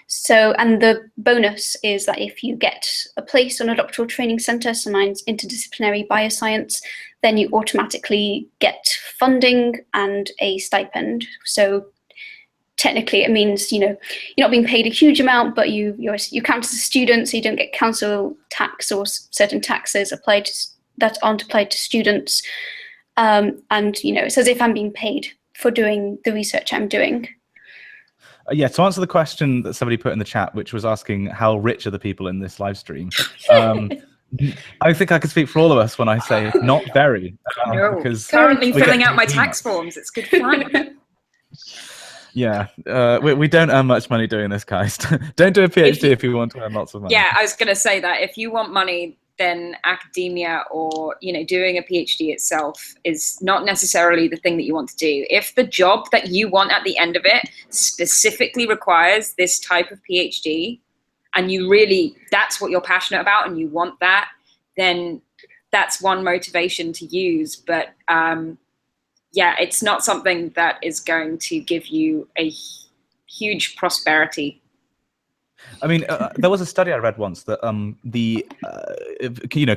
So, and the bonus is that if you get a place on a doctoral training centre, so mine's interdisciplinary bioscience, then you automatically get funding and a stipend. So technically it means, you're not being paid a huge amount, but you count as a student, so you don't get council tax or certain taxes applied that aren't applied to students. And, it's as if I'm being paid for doing the research I'm doing. Yeah, to answer the question that somebody put in the chat, which was asking how rich are the people in this live stream, I think I can speak for all of us when I say not very. No, because currently filling out my tax forms. It's good fun. Yeah, we don't earn much money doing this, guys. Don't do a PhD if you want to earn lots of money. Yeah, I was going to say that if you want money, then academia or doing a PhD itself is not necessarily the thing that you want to do. If the job that you want at the end of it specifically requires this type of PhD, and that's what you're passionate about and you want that, then that's one motivation to use. But yeah, it's not something that is going to give you a huge prosperity. I mean, there was a study I read once that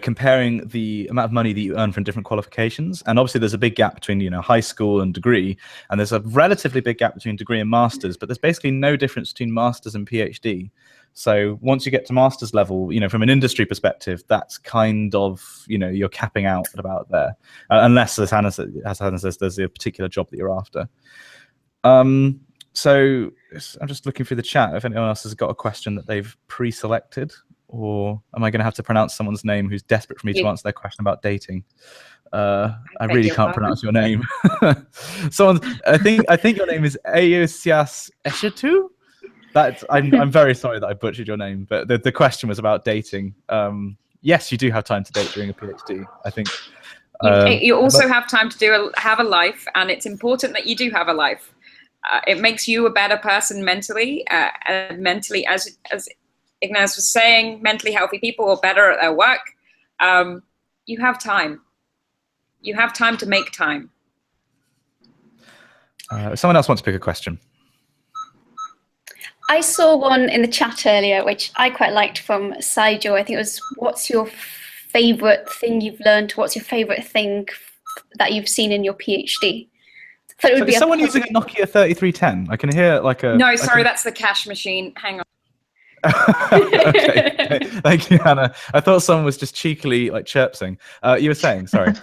comparing the amount of money that you earn from different qualifications, and obviously there's a big gap between high school and degree, and there's a relatively big gap between degree and masters, but there's basically no difference between masters and PhD. So once you get to master's level, from an industry perspective, that's kind of you're capping out at about there, unless as Hannah says, there's a particular job that you're after. So I'm just looking through the chat if anyone else has got a question that they've pre-selected, or am I going to have to pronounce someone's name who's desperate for me to answer their question about dating? I really can't pronounce your name. I think your name is Eosias Eshetu. I'm very sorry that I butchered your name, but the question was about dating. Yes, you do have time to date during a PhD, I think. You also have time to have a life, and it's important that you do have a life. It makes you a better person mentally. Mentally, as Ines was saying, mentally healthy people are better at their work. You have time. You have time to make time. Someone else wants to pick a question. I saw one in the chat earlier, which I quite liked from Saijo. I think it was, what's your favorite thing you've learned? What's your favorite thing that you've seen in your PhD? So is someone using a Nokia 3310? I can hear like a... No, sorry, that's the cash machine. Hang on. Okay. Thank you, Hannah. I thought someone was just cheekily like chirping. You were saying, sorry.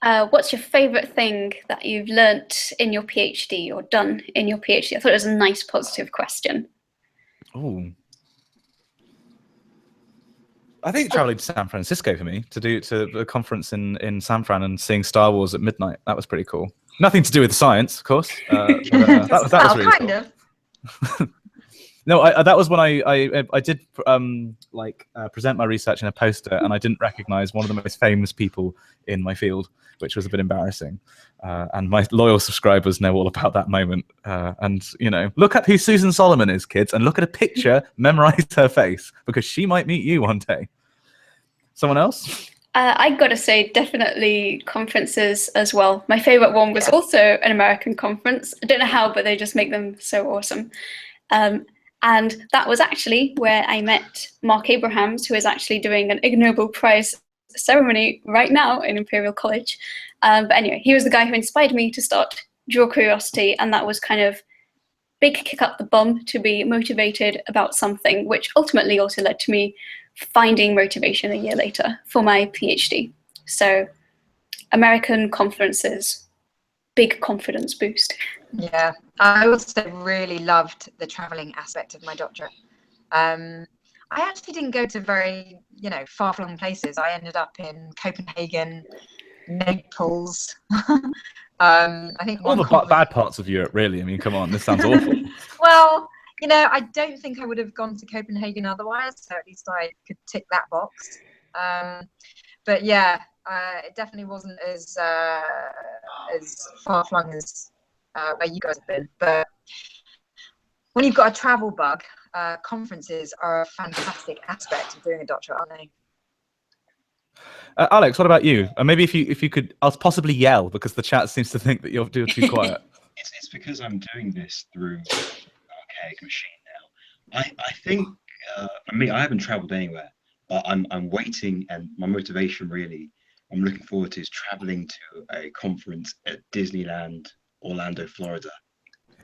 What's your favorite thing that you've learnt in your PhD or done in your PhD? I thought it was a nice, positive question. Oh, I think traveling to San Francisco for me to a conference in San Fran and seeing Star Wars at midnight. That was pretty cool. Nothing to do with science, of course. That was really kind cool. of. No, that was when I did present my research in a poster, and I didn't recognize one of the most famous people in my field, which was a bit embarrassing. And my loyal subscribers know all about that moment. And look up who Susan Solomon is, kids, and look at a picture, memorize her face, because she might meet you one day. Someone else? I gotta say, definitely conferences as well. My favorite one was also an American conference. I don't know how, but they just make them so awesome. And that was actually where I met Mark Abrahams, who is actually doing an Ig Nobel Prize ceremony right now in Imperial College. But anyway, he was the guy who inspired me to start Draw Curiosity, and that was kind of big kick up the bum to be motivated about something, which ultimately also led to me finding motivation a year later for my PhD. So American conferences, big confidence boost. Yeah, I also really loved the traveling aspect of my doctorate. I actually didn't go to very, far-flung places. I ended up in Copenhagen, Naples. I think all the bad parts of Europe, really. I mean, come on, this sounds awful. Well, I don't think I would have gone to Copenhagen otherwise, so at least I could tick that box. But yeah, it definitely wasn't as far-flung as where you guys have been. But when you've got a travel bug, conferences are a fantastic aspect of doing a doctorate, aren't they? Alex, what about you? Maybe if you could, I'll possibly yell because the chat seems to think that you're too quiet. It's because I'm doing this through an archaic machine now. I think for me, I haven't traveled anywhere, but I'm waiting, and my motivation really, I'm looking forward to is traveling to a conference at Disneyland, Orlando, Florida.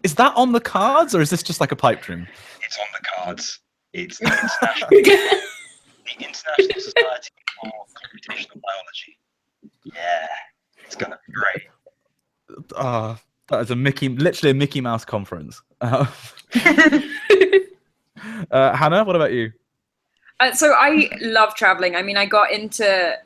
Is that on the cards, or is this just like a pipe dream? It's on the cards. It's the International Society for Computational Biology. Yeah, it's gonna be great. That is literally a Mickey Mouse conference. Hannah, what about you? So I love traveling. I mean, I got into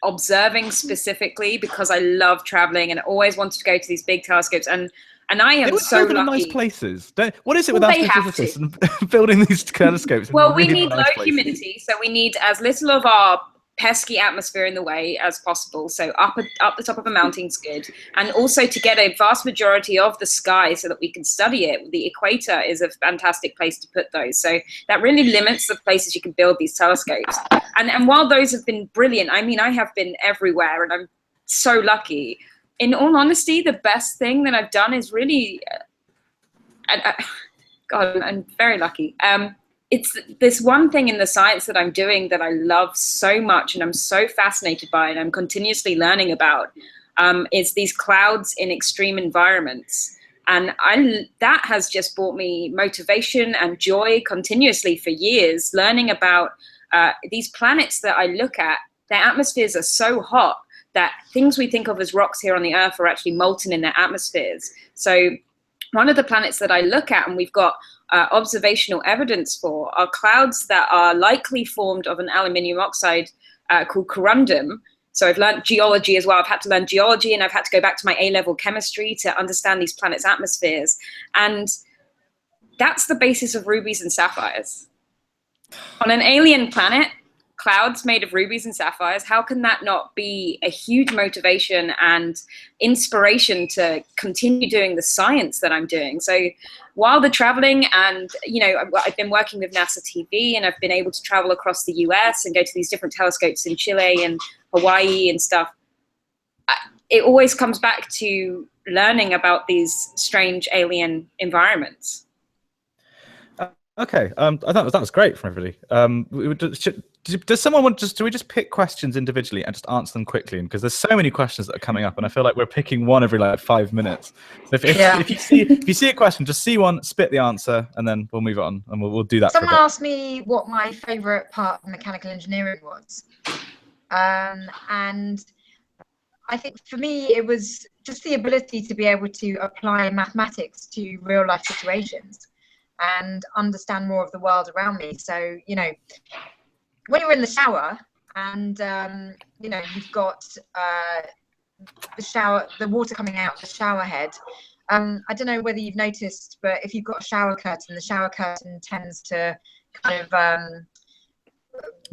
observing specifically because I love traveling and I always wanted to go to these big telescopes. And I am so lucky. Nice places. What is it with astrophysicists and building these telescopes? Well, we need low humidity, so we need as little of our pesky atmosphere in the way as possible. So up the top of a mountain's good, and also to get a vast majority of the sky so that we can study it. The equator is a fantastic place to put those. So that really limits the places you can build these telescopes. And while those have been brilliant, I mean, I have been everywhere, and I'm so lucky. In all honesty, the best thing that I've done is really, God, I'm very lucky. it's this one thing in the science that I'm doing that I love so much and I'm so fascinated by and I'm continuously learning about, is these clouds in extreme environments. And that has just brought me motivation and joy continuously for years, learning about these planets that I look at. Their atmospheres are so hot that things we think of as rocks here on the Earth are actually molten in their atmospheres. So one of the planets that I look at, and we've got observational evidence for, are clouds that are likely formed of an aluminium oxide called corundum. So I've learned geology as well. I've had to learn geology, and I've had to go back to my A-level chemistry to understand these planets' atmospheres. And that's the basis of rubies and sapphires. On an alien planet, clouds made of rubies and sapphires, how can that not be a huge motivation and inspiration to continue doing the science that I'm doing? So while the traveling, and I've been working with NASA TV, and I've been able to travel across the US and go to these different telescopes in Chile and Hawaii and stuff, it always comes back to learning about these strange alien environments. Okay, I thought that was great from everybody. Does someone want do we just pick questions individually and just answer them quickly? Because there's so many questions that are coming up, and I feel like we're picking one every like 5 minutes. So if you see a question, just see one, spit the answer, and then we'll move on, and we'll do that. Someone asked me what my favourite part of mechanical engineering was, and I think for me it was just the ability to be able to apply mathematics to real life situations and understand more of the world around me. So, when you're in the shower and, you've got the water coming out the shower head, I don't know whether you've noticed, but if you've got a shower curtain, the shower curtain tends to kind of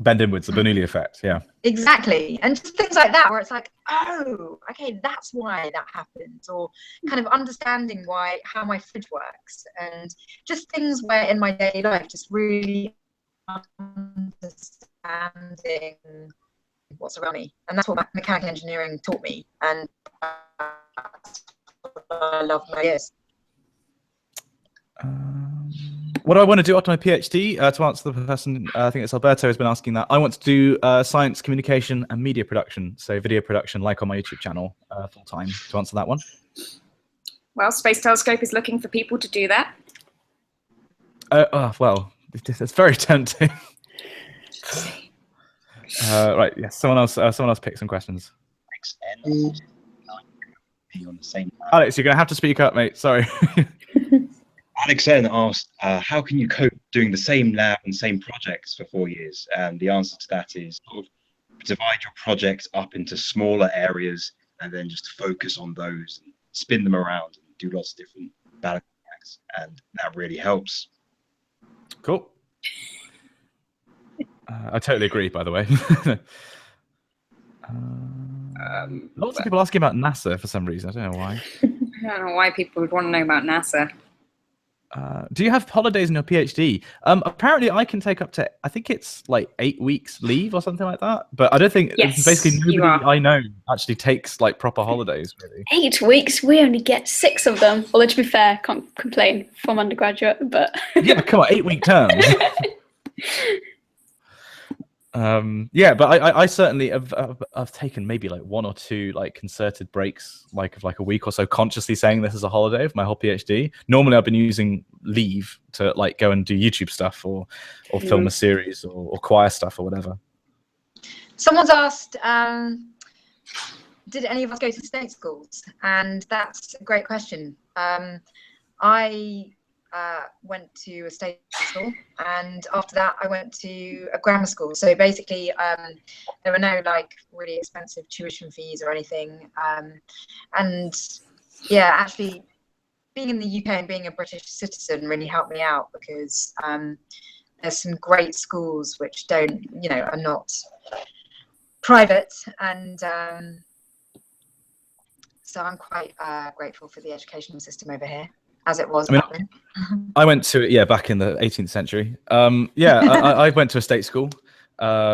bend inwards, the Bernoulli effect, yeah. Exactly. And just things like that, where it's like, oh, okay, that's why that happens, or kind of understanding how my fridge works, and just things where in my daily life, just really understanding what's around me. And that's what mechanical engineering taught me, and that's what I love most. What do I want to do after my PhD? To answer the person, I think it's Alberto has been asking that. I want to do science, communication, and media production. So video production, like on my YouTube channel, full time. To answer that one. Well, Space Telescope is looking for people to do that. Well, it's very tempting. Right, yes. Someone else pick some questions. Alex, you're going to have to speak up, mate. Sorry. Alex N asked, how can you cope doing the same lab and same projects for 4 years? And the answer to that is sort of divide your projects up into smaller areas and then just focus on those and spin them around and do lots of different balancing acts. And that really helps. Cool. I totally agree, by the way. Lots of people asking about NASA for some reason. I don't know why. I don't know why people would want to know about NASA. Do you have holidays in your PhD? Apparently, I can take up to, I think it's like 8 weeks leave or something like that. But I don't think, basically nobody I know actually takes like proper holidays, really. 8 weeks? We only get 6 of them. Although to be fair, can't complain from undergraduate, but... Yeah, come on, 8-week terms. Yeah, but I certainly have taken maybe like 1 or 2 like concerted breaks, like of like a week or so, consciously saying this is a holiday for my whole PhD. Normally I've been using leave to like go and do YouTube stuff or film a series or choir stuff or whatever. Someone's asked, did any of us go to state schools? And that's a great question. I went to a state school, and after that I went to a grammar school. So basically there were no like really expensive tuition fees or anything, and yeah, actually being in the UK and being a British citizen really helped me out, because there's some great schools which don't, are not private, and so I'm quite grateful for the educational system over here, as it was back then. I went to, back in the 18th century. I went to a state school,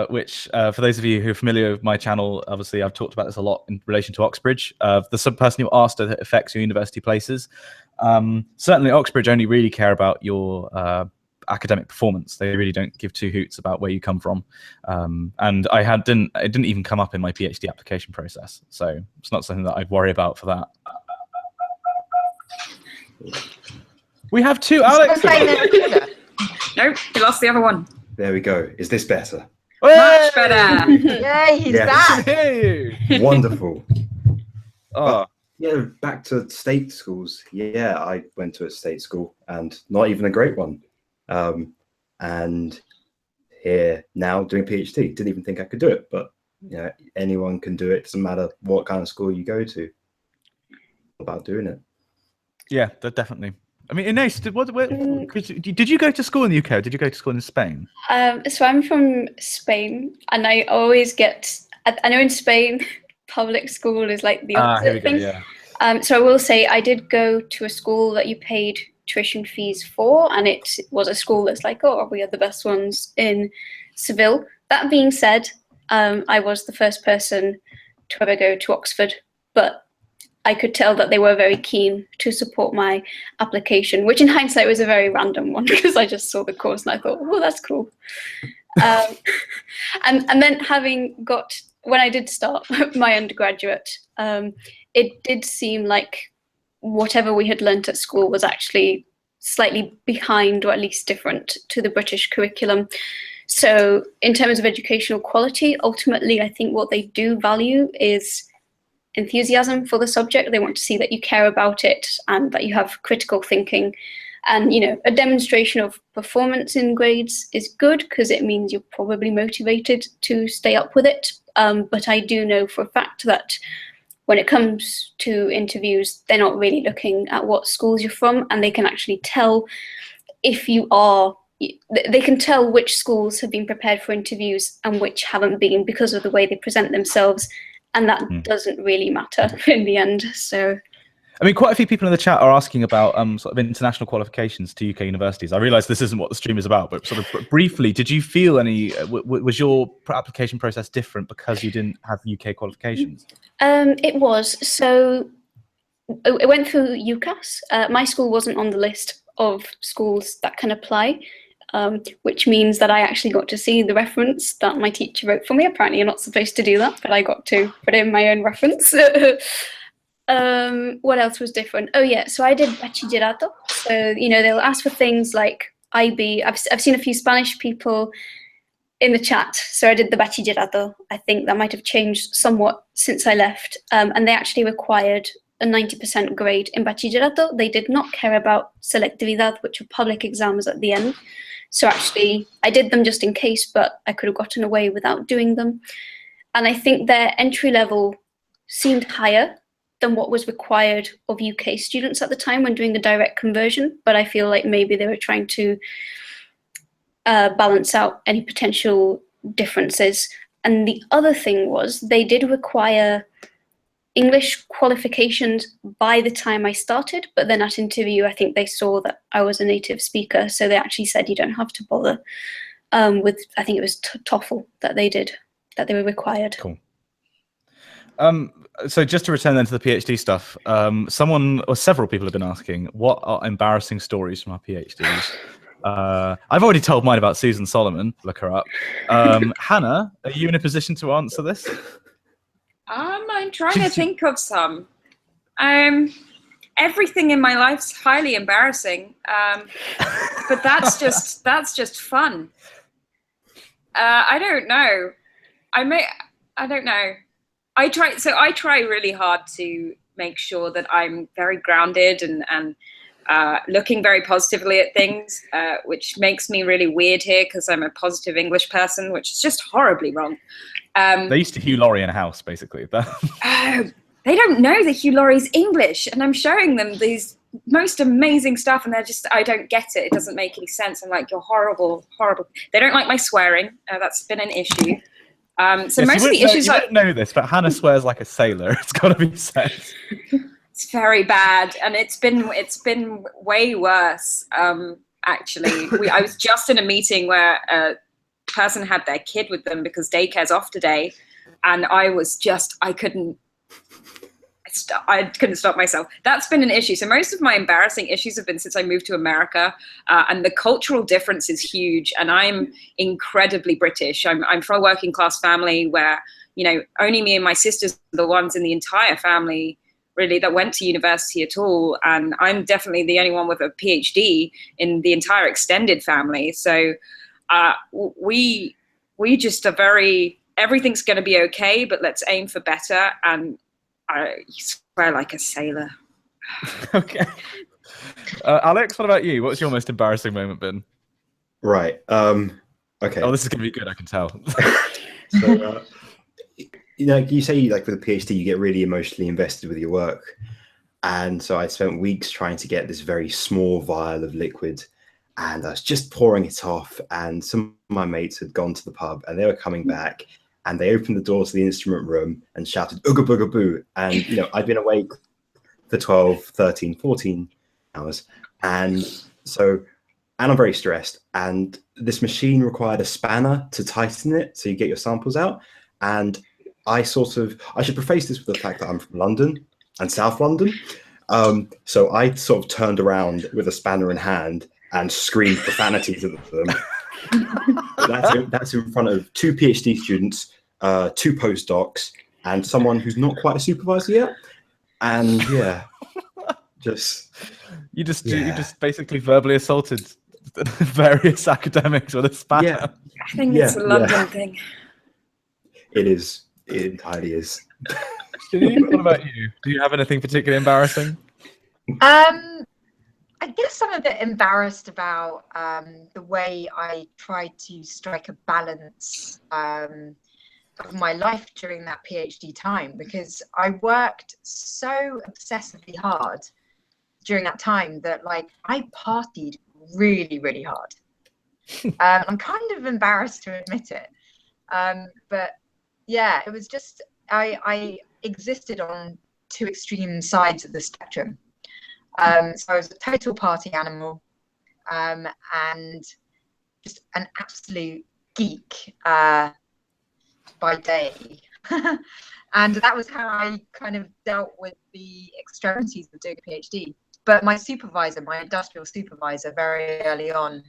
which for those of you who are familiar with my channel, obviously I've talked about this a lot in relation to Oxbridge. The person who asked if it affects your university places. Certainly Oxbridge only really care about your academic performance. They really don't give two hoots about where you come from. And it didn't even come up in my PhD application process. So it's not something that I'd worry about for that. We have two Alex. Nope, he lost the other one. There we go. Is this better? Much better. Yay, he's back. Hey! Wonderful. Oh, Yeah, back to state schools. Yeah, I went to a state school, and not even a great one. And here now doing PhD. Didn't even think I could do it, but you know, anyone can do it. Doesn't matter what kind of school you go to. About doing it. yeah, definitely. I mean, Ines, did you go to school in the UK or did you go to school in Spain? So I'm from Spain, and I always I know in Spain, public school is like the opposite thing. Yeah. So I will say I did go to a school that you paid tuition fees for, and it was a school that's like, oh, we are the best ones in Seville. That being said, I was the first person to ever go to Oxford, but I could tell that they were very keen to support my application, which in hindsight was a very random one because I just saw the course and I thought, oh, that's cool. And then when I did start my undergraduate, it did seem like whatever we had learnt at school was actually slightly behind, or at least different to the British curriculum. So in terms of educational quality, ultimately, I think what they do value is enthusiasm for the subject. They want to see that you care about it and that you have critical thinking. And, you know, a demonstration of performance in grades is good because it means you're probably motivated to stay up with it. But I do know for a fact that when it comes to interviews, they're not really looking at what schools you're from, and they can actually tell they can tell which schools have been prepared for interviews and which haven't been because of the way they present themselves. And that doesn't really matter in the end. So, I mean, quite a few people in the chat are asking about sort of international qualifications to UK universities. I realise this isn't what the stream is about, but sort of briefly, did you feel any? Was your application process different because you didn't have UK qualifications? It was. So it went through UCAS. My school wasn't on the list of schools that can apply. Which means that I actually got to see the reference that my teacher wrote for me. Apparently you're not supposed to do that, but I got to put in my own reference. What else was different? Oh yeah, so I did bachillerato. So, you know, they'll ask for things like IB. I've seen a few Spanish people in the chat. So I did the bachillerato. I think that might have changed somewhat since I left. And they actually required a 90% grade in bachillerato. They did not care about selectividad, which are public exams at the end. So actually, I did them just in case, but I could have gotten away without doing them. And I think their entry level seemed higher than what was required of UK students at the time when doing the direct conversion. But I feel like maybe they were trying to balance out any potential differences. And the other thing was they did require English qualifications by the time I started, but then at interview, I think they saw that I was a native speaker. So they actually said, you don't have to bother with, I think it was TOEFL that they were required. Cool. So just to return then to the PhD stuff, someone or several people have been asking, what are embarrassing stories from our PhDs? I've already told mine about Susan Solomon, look her up. Hannah, are you in a position to answer this? I'm trying to think of some. Everything in my life's highly embarrassing, but that's just fun. I don't know. I don't know. I try really hard to make sure that I'm very grounded and looking very positively at things, which makes me really weird here because I'm a positive English person, which is just horribly wrong. They used to Hugh Laurie in a house, basically. They don't know that Hugh Laurie's English, and I'm showing them these most amazing stuff, and they're just, I don't get it. It doesn't make any sense. I'm like, you're horrible, horrible. They don't like my swearing. That's been an issue. So most of the issues you don't know this, but Hannah swears like a sailor. It's got to be said. It's very bad, and it's been way worse. Actually, I was just in a meeting where a person had their kid with them because daycare's off today, and I I couldn't stop myself. That's been an issue. So most of my embarrassing issues have been since I moved to America, and the cultural difference is huge. And I'm incredibly British. I'm from a working class family where, you know, only me and my sisters are the ones in the entire family really that went to university at all. And I'm definitely the only one with a PhD in the entire extended family. So we just are very, everything's going to be okay, but let's aim for better. And I swear like a sailor. Okay. Alex, what about you? What's your most embarrassing moment been? Right. Okay. Oh, this is going to be good, I can tell. So, you know, you say like with a PhD, you get really emotionally invested with your work. And so I spent weeks trying to get this very small vial of liquid, and I was just pouring it off. And some of my mates had gone to the pub and they were coming back, and they opened the door to the instrument room and shouted, "Ooga booga boo." And, you know, I'd been awake for 12, 13, 14 hours. And I'm very stressed. And this machine required a spanner to tighten it so you get your samples out. And I should preface this with the fact that I'm from London and South London. So I sort of turned around with a spanner in hand and screamed profanities at them. That's in front of 2 PhD students, 2 postdocs, and someone who's not quite a supervisor yet. And yeah, you just basically verbally assaulted various academics with a spanner. Yeah, I think it's a London thing. It is. It entirely is. Shini, what about you? Do you have anything particularly embarrassing? I guess I'm a bit embarrassed about the way I tried to strike a balance of my life during that PhD time, because I worked so obsessively hard during that time that like I partied really, really hard. I'm kind of embarrassed to admit it. But yeah, it was just, I existed on 2 extreme sides of the spectrum. So I was a total party animal, and just an absolute geek by day. And that was how I kind of dealt with the extremities of doing a PhD. But my supervisor, my industrial supervisor, very early on,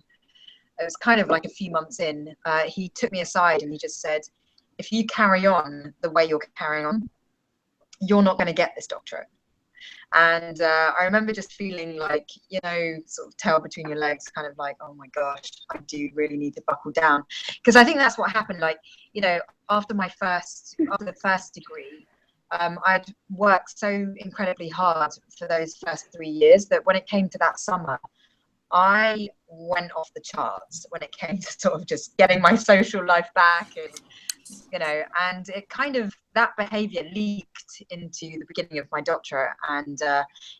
it was kind of like a few months in, he took me aside and he just said, "If you carry on the way you're carrying on, you're not going to get this doctorate." And I remember just feeling like, you know, sort of tail between your legs, kind of like, oh my gosh, I do really need to buckle down. Because I think that's what happened. Like, you know, after the first degree, I'd worked so incredibly hard for those first 3 years that when it came to that summer, I went off the charts when it came to sort of just getting my social life back, and you know, and it kind of, that behavior leaked into the beginning of my doctorate. And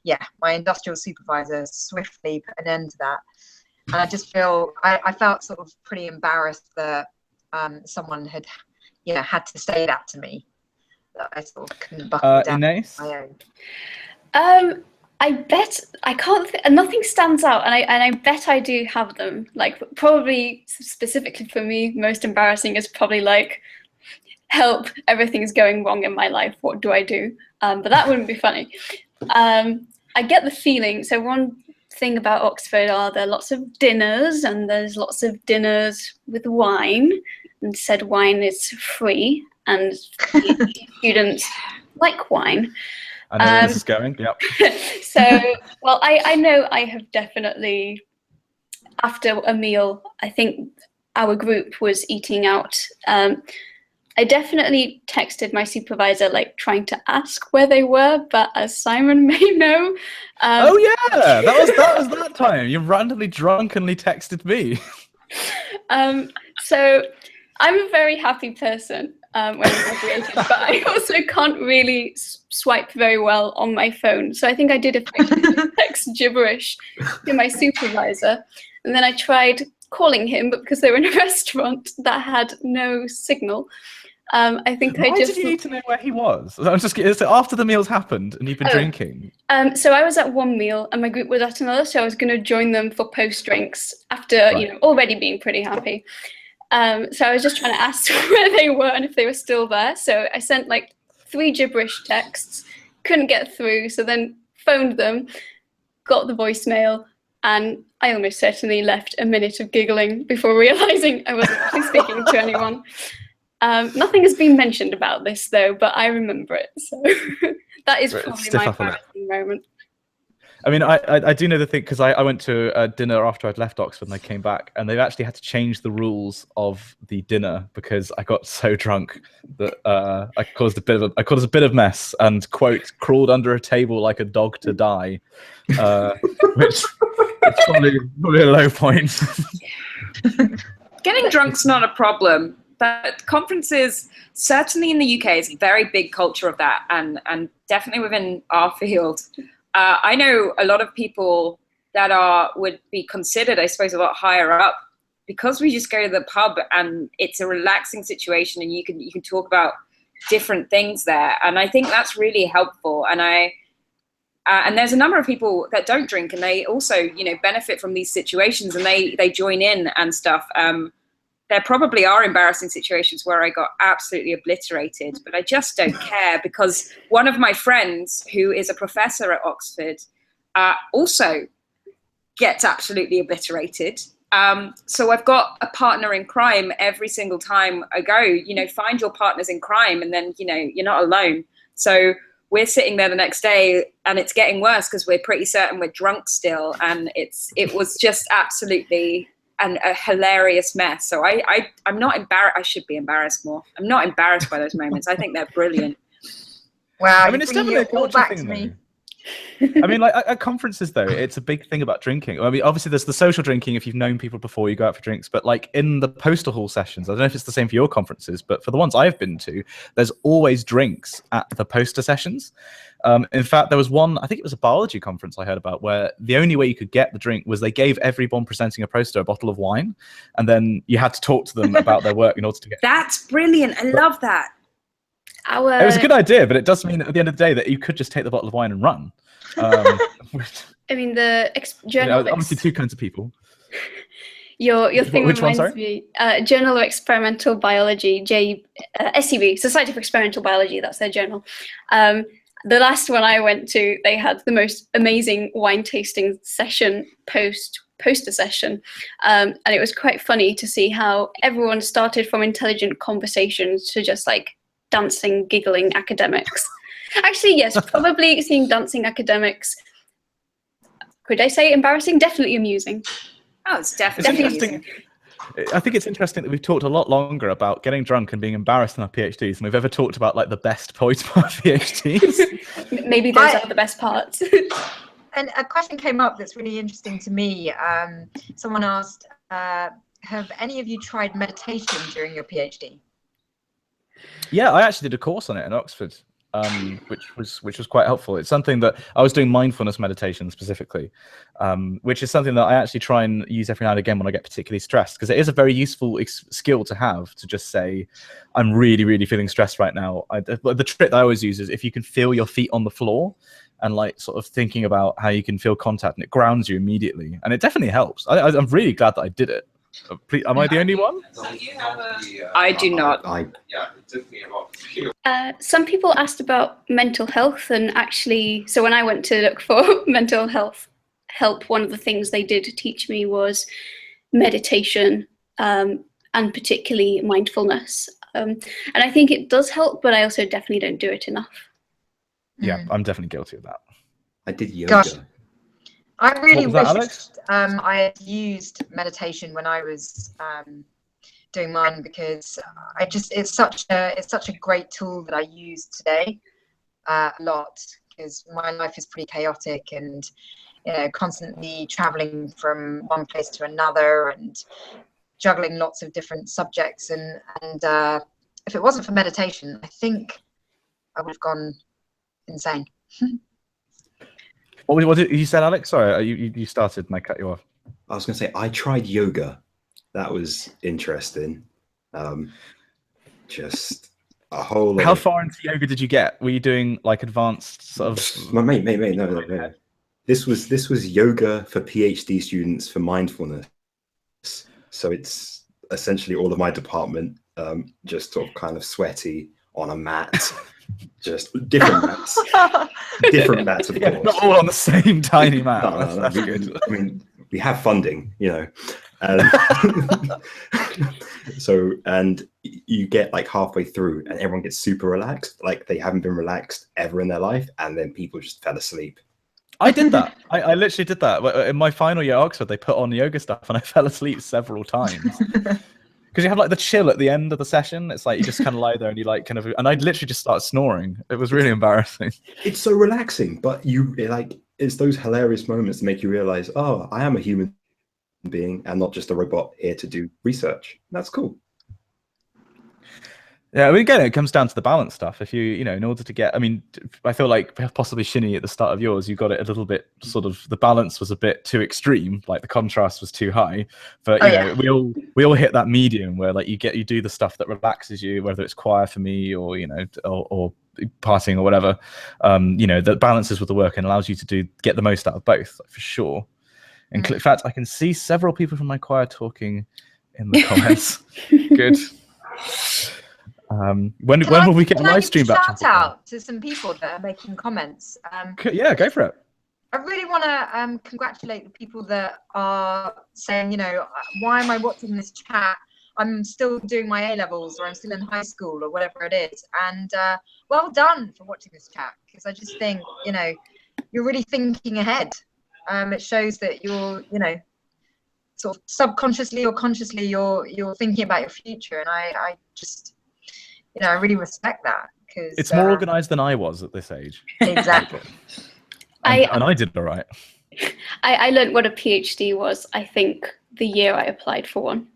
yeah, my industrial supervisor swiftly put an end to that. And I just I felt sort of pretty embarrassed that someone had, you know, had to say that to me, that I sort of couldn't buckle down Ines? on my own. I bet I can't. Nothing stands out, and I bet I do have them. Like probably specifically for me, most embarrassing is probably like, help! Everything's going wrong in my life. What do I do? But that wouldn't be funny. I get the feeling. So one thing about Oxford are there are lots of dinners, and there's lots of dinners with wine, and said wine is free, and students like wine. I know where this is going. Yep. So, well, I know I have definitely, after a meal, I think our group was eating out. I definitely texted my supervisor, like trying to ask where they were, but as Simon may know. Oh yeah, that was that time. You randomly drunkenly texted me. So I'm a very happy person when I'm graduated, but I also can't really swipe very well on my phone. So I think I did effectively text gibberish to my supervisor, and then I tried calling him, but because they were in a restaurant that had no signal, I think Why did you need to know where he was? I was just so after the meals happened and you've been drinking. So I was at one meal and my group was at another, so I was going to join them for post drinks after you know, already being pretty happy. So I was just trying to ask where they were and if they were still there. So I sent like 3 gibberish texts, couldn't get through, so then phoned them, got the voicemail, and I almost certainly left a minute of giggling before realizing I wasn't actually speaking to anyone. Nothing has been mentioned about this though, but I remember it, so that is probably my embarrassing moment. I mean, I do know the thing, because I went to a dinner after I'd left Oxford and I came back, and they've actually had to change the rules of the dinner because I got so drunk that I caused a bit of mess and, quote, crawled under a table like a dog to die, which is probably a low point. Getting drunk's not a problem, but conferences, certainly in the UK, is a very big culture of that, and definitely within our field. I know a lot of people that would be considered, I suppose, a lot higher up, because we just go to the pub and it's a relaxing situation and you can talk about different things there. And I think that's really helpful. And and there's a number of people that don't drink and they also, you know, benefit from these situations and they join in and stuff. There probably are embarrassing situations where I got absolutely obliterated, but I just don't care, because one of my friends who is a professor at Oxford also gets absolutely obliterated. So I've got a partner in crime every single time I go. You know, find your partners in crime and then, you know, you're not alone. So we're sitting there the next day and it's getting worse because we're pretty certain we're drunk still. And it was just absolutely a hilarious mess. So I'm not embarrassed. I should be embarrassed more. I'm not embarrassed by those moments. I think they're brilliant. Wow, I mean, it's definitely a culture thing, though. I mean, like at conferences, though, it's a big thing about drinking. I mean, obviously, there's the social drinking if you've known people before you go out for drinks. But like in the poster hall sessions, I don't know if it's the same for your conferences, but for the ones I've been to, there's always drinks at the poster sessions. In fact, there was one, I think it was a biology conference I heard about, where the only way you could get the drink was they gave everyone presenting a poster a bottle of wine, and then you had to talk to them about their work in order to get. That's brilliant. I love that. It was a good idea, but it does mean at the end of the day that you could just take the bottle of wine and run. I mean, the journal. Obviously, two kinds of people. Your thing Which one, reminds me. Journal of Experimental Biology, SEB, Society for Experimental Biology. That's their journal. The last one I went to, they had the most amazing wine tasting session poster session, and it was quite funny to see how everyone started from intelligent conversations to just like dancing, giggling academics. Actually, yes, probably seeing dancing academics. Could I say embarrassing? Definitely amusing. Oh, it's definitely amusing. I think it's interesting that we've talked a lot longer about getting drunk and being embarrassed in our PhDs than we've ever talked about like the best points of our PhDs. Maybe those are the best parts. And a question came up that's really interesting to me. Someone asked, have any of you tried meditation during your PhD? Yeah, I actually did a course on it in Oxford, which was quite helpful. It's something that I was doing mindfulness meditation specifically, which is something that I actually try and use every now and again when I get particularly stressed, because it is a very useful skill to have, to just say, I'm really, really feeling stressed right now. The trick that I always use is if you can feel your feet on the floor and like sort of thinking about how you can feel contact, and it grounds you immediately. And it definitely helps. I'm really glad that I did it. Am I the only one? I do not. Some people asked about mental health, and actually, so when I went to look for mental health help, one of the things they did teach me was meditation, and particularly mindfulness. And I think it does help, but I also definitely don't do it enough. Yeah, I'm definitely guilty of that. I did yoga. Gosh. I really wish I had used meditation when I was doing mine, because it's such a great tool that I use today a lot, because my life is pretty chaotic and constantly traveling from one place to another and juggling lots of different subjects, and if it wasn't for meditation, I think I would have gone insane. What did you said, Alex? Sorry, you started and I cut you off. I was going to say, I tried yoga. That was interesting. Just a whole lot. How far into yoga did you get? Were you doing like advanced sort of? Mate, no. This was yoga for PhD students for mindfulness. So it's essentially all of my department, just sort of kind of sweaty, on a mat, just different mats, different mats, of course. Not all on the same tiny mat. No. That's good. I mean, we have funding, you know. So, and you get like halfway through and everyone gets super relaxed, like they haven't been relaxed ever in their life, and then people just fell asleep. I did that. I literally did that. In my final year at Oxford, they put on yoga stuff and I fell asleep several times. Because you have like the chill at the end of the session. It's like you just kind of lie there and you like kind of, and I'd literally just start snoring. It was really embarrassing. It's so relaxing, but it's those hilarious moments that make you realize, oh, I am a human being and not just a robot here to do research. That's cool. Yeah, I mean, again, it comes down to the balance stuff. If you know, in order to get, I mean, I feel like possibly Shini at the start of yours, you got it a little bit sort of, the balance was a bit too extreme, like the contrast was too high. But you know, we all hit that medium where like you do the stuff that relaxes you, whether it's choir for me or you know, or partying or whatever. You know, that balances with the work and allows you to get the most out of both, for sure. In fact, I can see several people from my choir talking in the comments. Good. When will we get a live stream back? Shout out to some people that are making comments. Yeah, go for it. I really want to congratulate the people that are saying, you know, why am I watching this chat? I'm still doing my A-levels, or I'm still in high school, or whatever it is. And well done for watching this chat, because I just think, you know, you're really thinking ahead. It shows that you're, you know, sort of subconsciously or consciously, you're thinking about your future, and I just, you know, I really respect that, because it's more organized than I was at this age. Exactly. And I did all right. I learned what a PhD was, I think, the year I applied for one.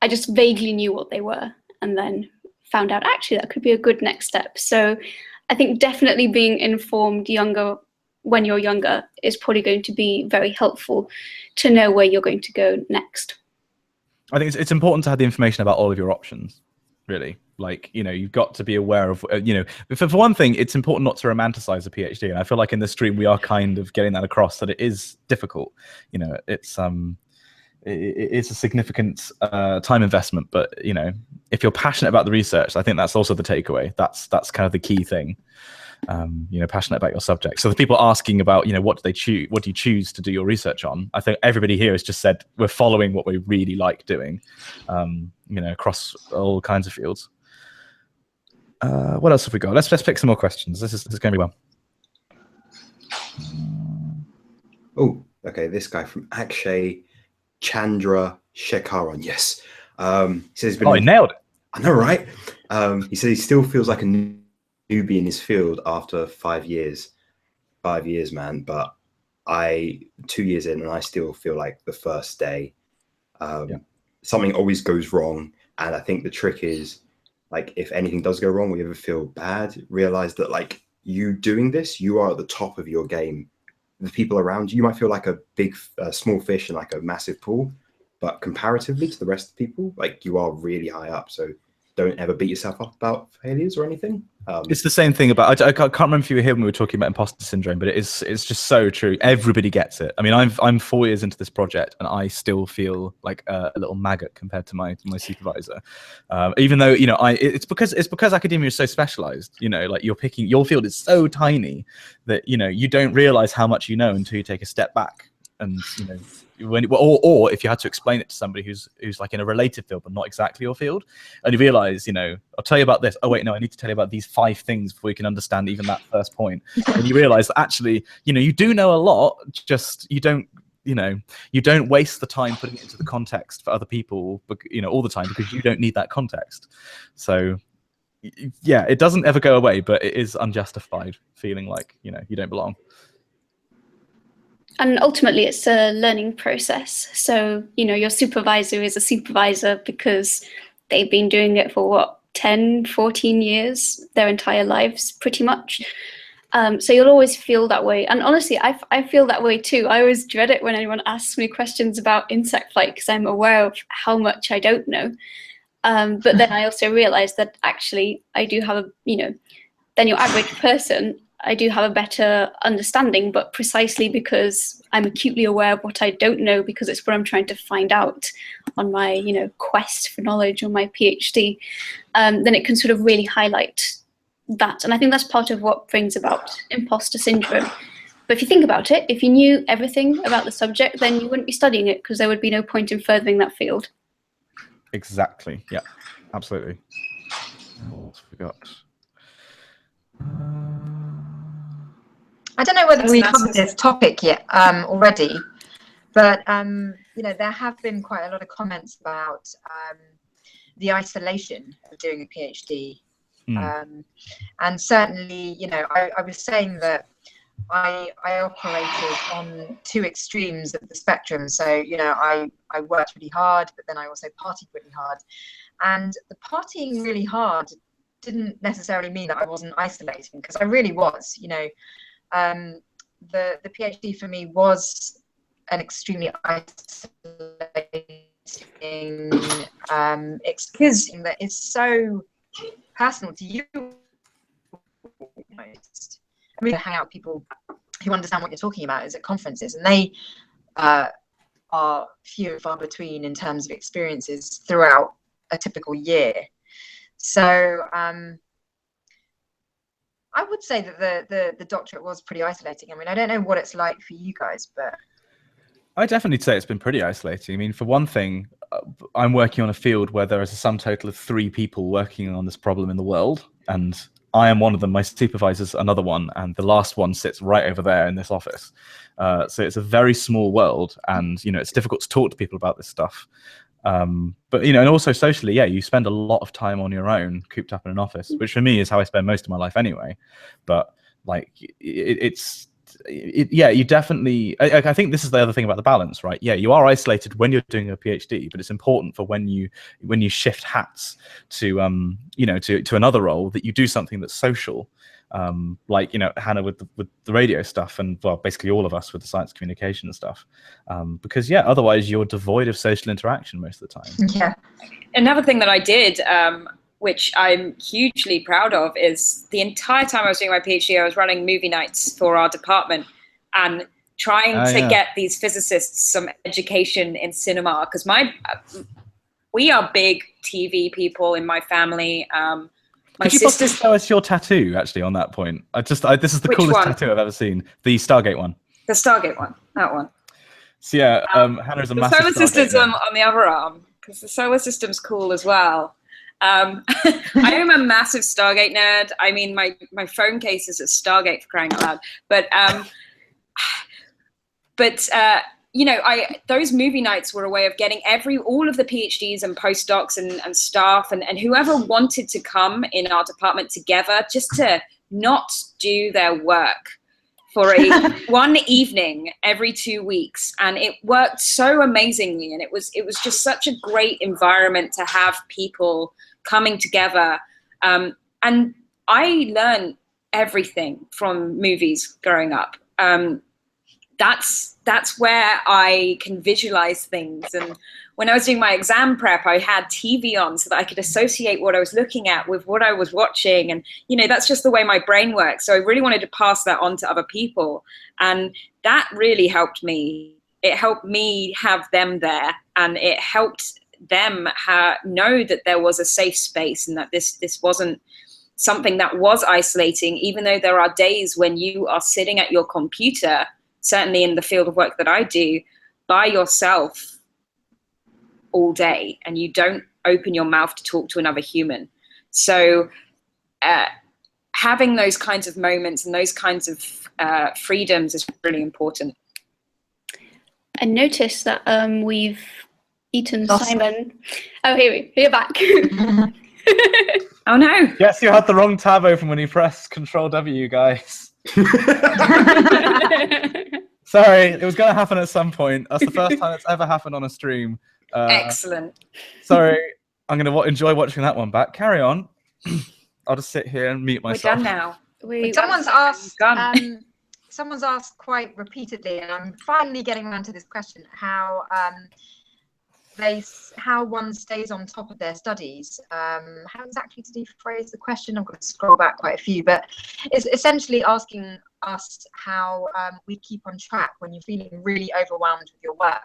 I just vaguely knew what they were, and then found out actually that could be a good next step. So I think definitely being informed when you're younger is probably going to be very helpful to know where you're going to go next. I think it's important to have the information about all of your options, really. Like, you know, you've got to be aware of, you know, for one thing, it's important not to romanticize a PhD. And I feel like in this stream, we are kind of getting that across, that it is difficult. You know, it's a significant time investment, but, you know, if you're passionate about the research, I think that's also the takeaway. That's kind of the key thing. You know, passionate about your subject. So the people asking about, you know, what do you choose to do your research on? I think everybody here has just said we're following what we really like doing, you know, across all kinds of fields. What else have we got? Let's pick some more questions. This is going to be well. Oh, okay. This guy from Akshay Chandra Shekharan. Yes. He says, he nailed it. I know, right? He said he still feels like a newbie in his field after 5 years. 5 years, man. But 2 years in, and I still feel like the first day. Something always goes wrong, and I think the trick is, like, if anything does go wrong, or you ever feel bad, realize that, like, you doing this, you are at the top of your game. The people around you might feel like a big, small fish in like a massive pool, but comparatively to the rest of the people, like, you are really high up. So don't ever beat yourself up about failures or anything. It's the same thing about, I can't remember if you were here when we were talking about imposter syndrome, but it's just so true. Everybody gets it. I mean, I'm 4 years into this project and I still feel like a little maggot compared to my supervisor. Even though, you know, it's because academia is so specialized, you know, like your field is so tiny that, you know, you don't realize how much you know until you take a step back. And, you know, or if you had to explain it to somebody who's like in a related field but not exactly your field, and you realize, you know, I'll tell you about this, oh wait, no, I need to tell you about these 5 things before you can understand even that first point. And you realize that actually, you know, you do know a lot, just you don't waste the time putting it into the context for other people, you know, all the time, because you don't need that context. So yeah, it doesn't ever go away, but it is unjustified feeling like, you know, you don't belong. And ultimately, it's a learning process. So, you know, your supervisor is a supervisor because they've been doing it for, what, 10, 14 years, their entire lives, pretty much. So you'll always feel that way. And honestly, I feel that way too. I always dread it when anyone asks me questions about insect flight, because I'm aware of how much I don't know. But then I also realize that actually I do have than your average person, I do have a better understanding, but precisely because I'm acutely aware of what I don't know, because it's what I'm trying to find out on my, you know, quest for knowledge on my PhD, then it can sort of really highlight that. And I think that's part of what brings about imposter syndrome. But if you think about it, if you knew everything about the subject, then you wouldn't be studying it because there would be no point in furthering that field. Exactly. Yeah, absolutely. What else have we got? I don't know whether we covered this topic yet already, but you know, there have been quite a lot of comments about the isolation of doing a PhD. And certainly, you know, I was saying that I operated on two extremes of the spectrum. So, you know, I worked really hard, but then I also partied really hard. And the partying really hard didn't necessarily mean that I wasn't isolating, because I really was. You know, the PhD for me was an extremely isolating experience that is so personal to you. I mean, hang out with people who understand what you're talking about is at conferences, and they are few and far between in terms of experiences throughout a typical year. So I would say that the doctorate was pretty isolating. I mean, I don't know what it's like for you guys, but I definitely say it's been pretty isolating. I mean, for one thing, I'm working on a field where there is a sum total of 3 people working on this problem in the world, and I am one of them. My supervisor's another one, and the last one sits right over there in this office. So it's a very small world, and you know, it's difficult to talk to people about this stuff. But you know, and also socially, yeah, you spend a lot of time on your own, cooped up in an office, which for me is how I spend most of my life anyway. But like, yeah, you definitely. I think this is the other thing about the balance, right? Yeah, you are isolated when you're doing a PhD, but it's important for when you shift hats to you know, to another role, that you do something that's social. Like, you know, Hannah with the radio stuff, and well, basically all of us with the science communication stuff, because yeah, otherwise you're devoid of social interaction most of the time. yeah. Another thing that I did, which I'm hugely proud of, is the entire time I was doing my PhD, I was running movie nights for our department and trying to get these physicists some education in cinema, because we are big TV people in my family. Could you possibly show us your tattoo, actually, on that point? This is the coolest tattoo I've ever seen. The Stargate one. The Stargate one, that one. So yeah, Hannah's a massive Solar Stargate System's on the other arm, because the solar system's cool as well. I am a massive Stargate nerd. I mean, my phone case is a Stargate, for crying out loud. But you know, those movie nights were a way of getting all of the PhDs and postdocs and staff and whoever wanted to come in our department together, just to not do their work for one evening every 2 weeks. And it worked so amazingly, and it was just such a great environment to have people coming together. And I learned everything from movies growing up. That's where I can visualize things. And when I was doing my exam prep, I had TV on so that I could associate what I was looking at with what I was watching. And, you know, that's just the way my brain works. So I really wanted to pass that on to other people. And that really helped me. It helped me have them there, and it helped them know that there was a safe space, and that this wasn't something that was isolating, even though there are days when you are sitting at your computer, certainly in the field of work that I do, by yourself all day, and you don't open your mouth to talk to another human. So having those kinds of moments and those kinds of freedoms is really important. I noticed that we've eaten Simon. Oh, here back. Oh no. Yes, you had the wrong tab open when you pressed Control W, guys. Sorry, it was going to happen at some point. That's the first time it's ever happened on a stream. Excellent. Sorry, I'm going to enjoy watching that one back. Carry on. I'll just sit here and mute myself. We're done now. Someone's asked quite repeatedly, and I'm finally getting around to this question: how one stays on top of their studies. How exactly did he phrase the question? I'm going to scroll back quite a few, but it's essentially asking us how we keep on track when you're feeling really overwhelmed with your work.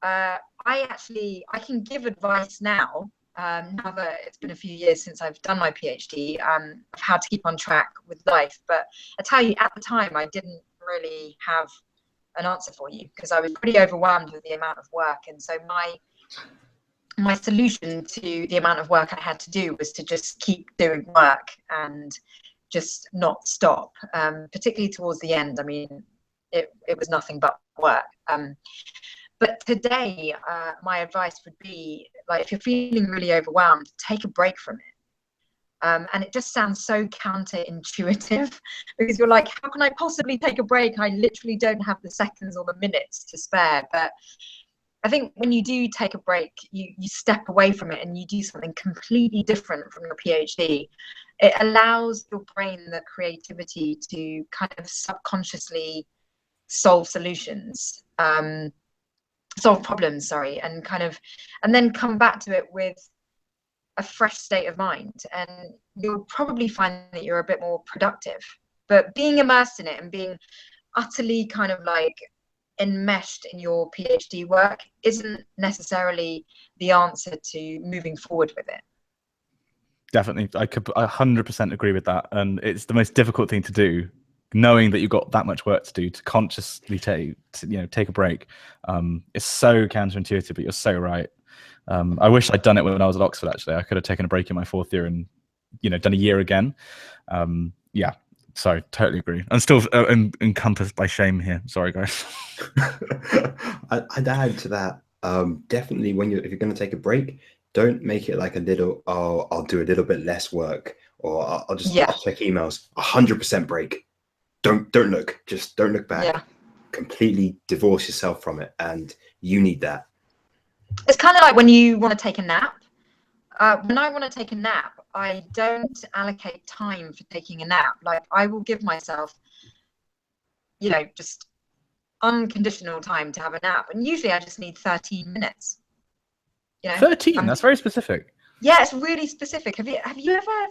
I can give advice now now that it's been a few years since I've done my PhD, I've had to keep on track with life. But I tell you, at the time, I didn't really have an answer for you because I was pretty overwhelmed with the amount of work. And so my solution to the amount of work I had to do was to just keep doing work and just not stop, particularly towards the end. I mean, it was nothing but work. But today, my advice would be, like, if you're feeling really overwhelmed, take a break from it. And it just sounds so counterintuitive because you're like, how can I possibly take a break? I literally don't have the seconds or the minutes to spare. But I think when you do take a break, you step away from it and you do something completely different from your PhD. It allows your brain the creativity to kind of subconsciously solve problems, sorry, and then come back to it with a fresh state of mind, and you'll probably find that you're a bit more productive. But being immersed in it and being utterly kind of like enmeshed in your PhD work isn't necessarily the answer to moving forward with it. Definitely, I could 100% agree with that, and it's the most difficult thing to do, knowing that you've got that much work to do, to consciously take a break. It's so counterintuitive, but you're so right. I wish I'd done it when I was at Oxford. Actually, I could have taken a break in my 4th year and done a year again. Yeah, sorry, totally agree. I'm still encompassed by shame here. Sorry, guys. I'd add to that. Definitely, if you're going to take a break, don't make it like a little. Oh, I'll do a little bit less work, or I'll check emails. 100% break. Don't look. Just don't look back. Yeah. Completely divorce yourself from it, and you need that. It's kind of like when you want to take a nap. When I want to take a nap, I don't allocate time for taking a nap. Like, I will give myself, just unconditional time to have a nap. And usually I just need 13 minutes. 13? That's very specific. Yeah, it's really specific. Have you ever...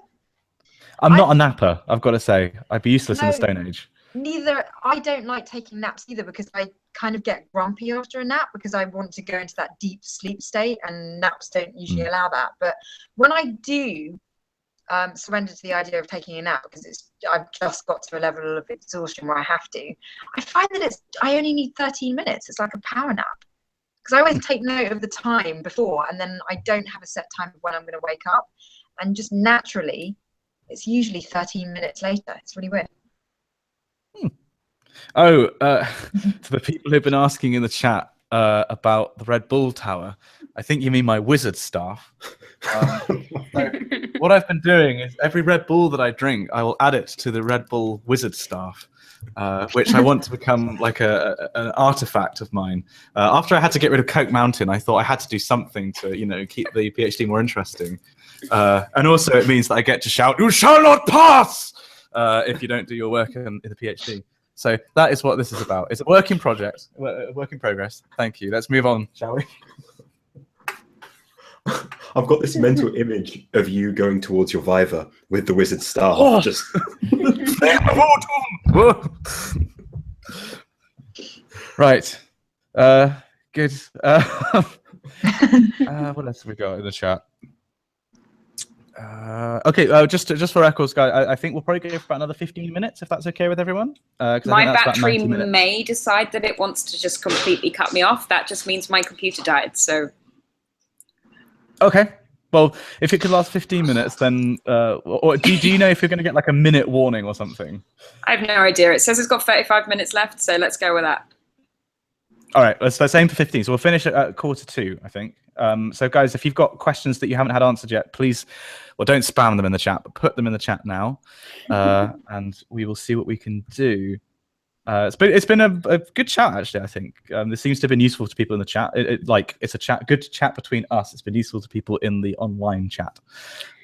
I'm not a napper, I've got to say. I'd be useless in the Stone Age. Neither. I don't like taking naps either because I kind of get grumpy after a nap because I want to go into that deep sleep state, and naps don't usually allow that. But when I do surrender to the idea of taking a nap because I've just got to a level of exhaustion where I have to, I find that I only need 13 minutes. It's like a power nap because I always take note of the time before, and then I don't have a set time of when I'm going to wake up, and just naturally it's usually 13 minutes later. It's really weird. Oh, to the people who've been asking in the chat about the Red Bull Tower, I think you mean my wizard staff. So what I've been doing is every Red Bull that I drink, I will add it to the Red Bull wizard staff, which I want to become like an artifact of mine. After I had to get rid of Coke Mountain, I thought I had to do something to keep the PhD more interesting. And also it means that I get to shout, "You shall not pass!" If you don't do your work in the PhD. So that is what this is about. It's a work in progress. Thank you. Let's move on, shall we? I've got this mental image of you going towards your Viva with the wizard staff. Oh. Just right. Good. What else have we got in the chat? Okay, just for records, guys, I think we'll probably go for about another 15 minutes, if that's okay with everyone. My battery may decide that it wants to just completely cut me off. That just means my computer died, so... Okay, well, if it could last 15 minutes, then... or do you know if you're going to get like a minute warning or something? I have no idea. It says it's got 35 minutes left, so let's go with that. All right, let's aim for 15. So we'll finish at 1:45, I think. So guys, if you've got questions that you haven't had answered yet, please, well, don't spam them in the chat, but put them in the chat now, and we will see what we can do. It's been a good chat, actually. I think this seems to have been useful to people in the chat. It's a good chat between us. It's been useful to people in the online chat.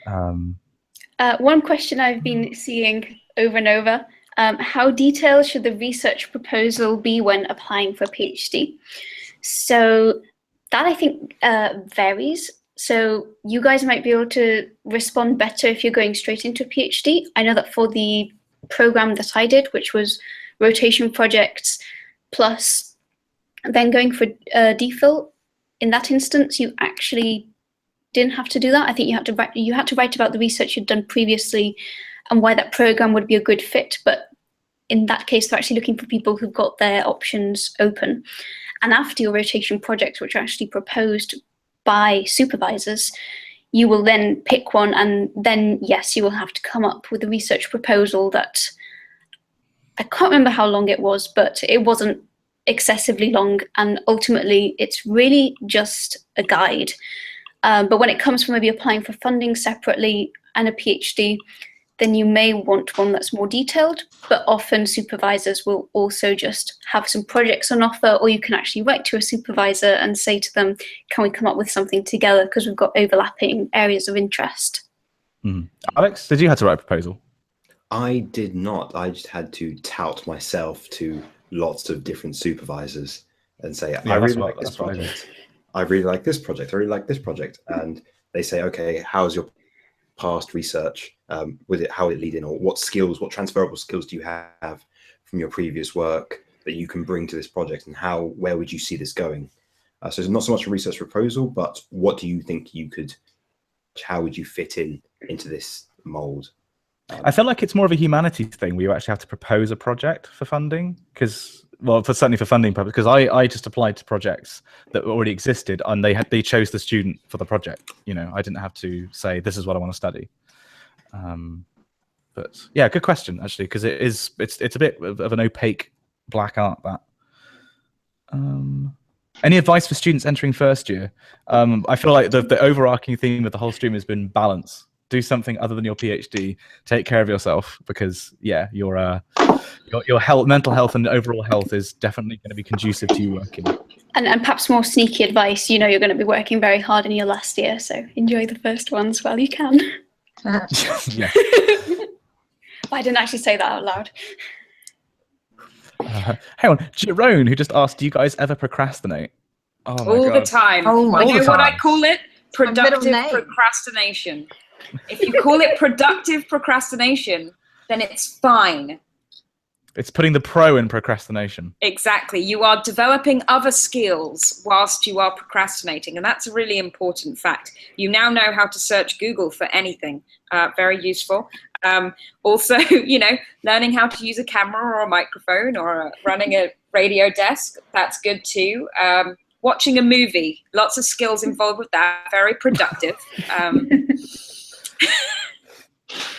One question I've been seeing over and over. How detailed should the research proposal be when applying for a PhD? So that, I think, varies. So you guys might be able to respond better if you're going straight into a PhD. I know that for the program that I did, which was rotation projects plus then going for DPhil, in that instance, you actually didn't have to do that. I think you had to write about the research you'd done previously and why that program would be a good fit. But in that case, they're actually looking for people who've got their options open. And after your rotation projects, which are actually proposed by supervisors, you will then pick one, and then, yes, you will have to come up with a research proposal that, I can't remember how long it was, but it wasn't excessively long, and ultimately it's really just a guide. But when it comes from maybe applying for funding separately and a PhD, then you may want one that's more detailed, but often supervisors will also just have some projects on offer, or you can actually write to a supervisor and say to them, can we come up with something together because we've got overlapping areas of interest. Alex, did you have to write a proposal? I did not. I just had to tout myself to lots of different supervisors and say, I really like this project. I really like this project. I really like this project. And they say, okay, how's your past research? How it lead in, or what skills, what transferable skills do you have from your previous work that you can bring to this project, and where would you see this going? So it's not so much a research proposal, but what do you think how would you fit into this mold? I feel like it's more of a humanities thing where you actually have to propose a project for funding, certainly for funding purposes, because I just applied to projects that already existed, and they chose the student for the project. I didn't have to say, this is what I want to study. But yeah, good question, actually, because it's a bit of an opaque black art, that. Any advice for students entering first year? I feel like the overarching theme of the whole stream has been balance. Do something other than your PhD. Take care of yourself, because your mental health and overall health is definitely going to be conducive to you working. And perhaps more sneaky advice, you're going to be working very hard in your last year, so enjoy the first ones while you can. Yeah. I didn't actually say that out loud. Hang on, Jerome, who just asked, do you guys ever procrastinate? Oh my All God. the time. Oh my You know what I God. call it? Productive name. procrastination. If you call it productive procrastination, then it's fine. It's putting the pro in procrastination. Exactly. You are developing other skills whilst you are procrastinating. And that's a really important fact. You now know how to search Google for anything. Very useful. Also, learning how to use a camera or a microphone or running a radio desk. That's good too. Watching a movie. Lots of skills involved with that. Very productive.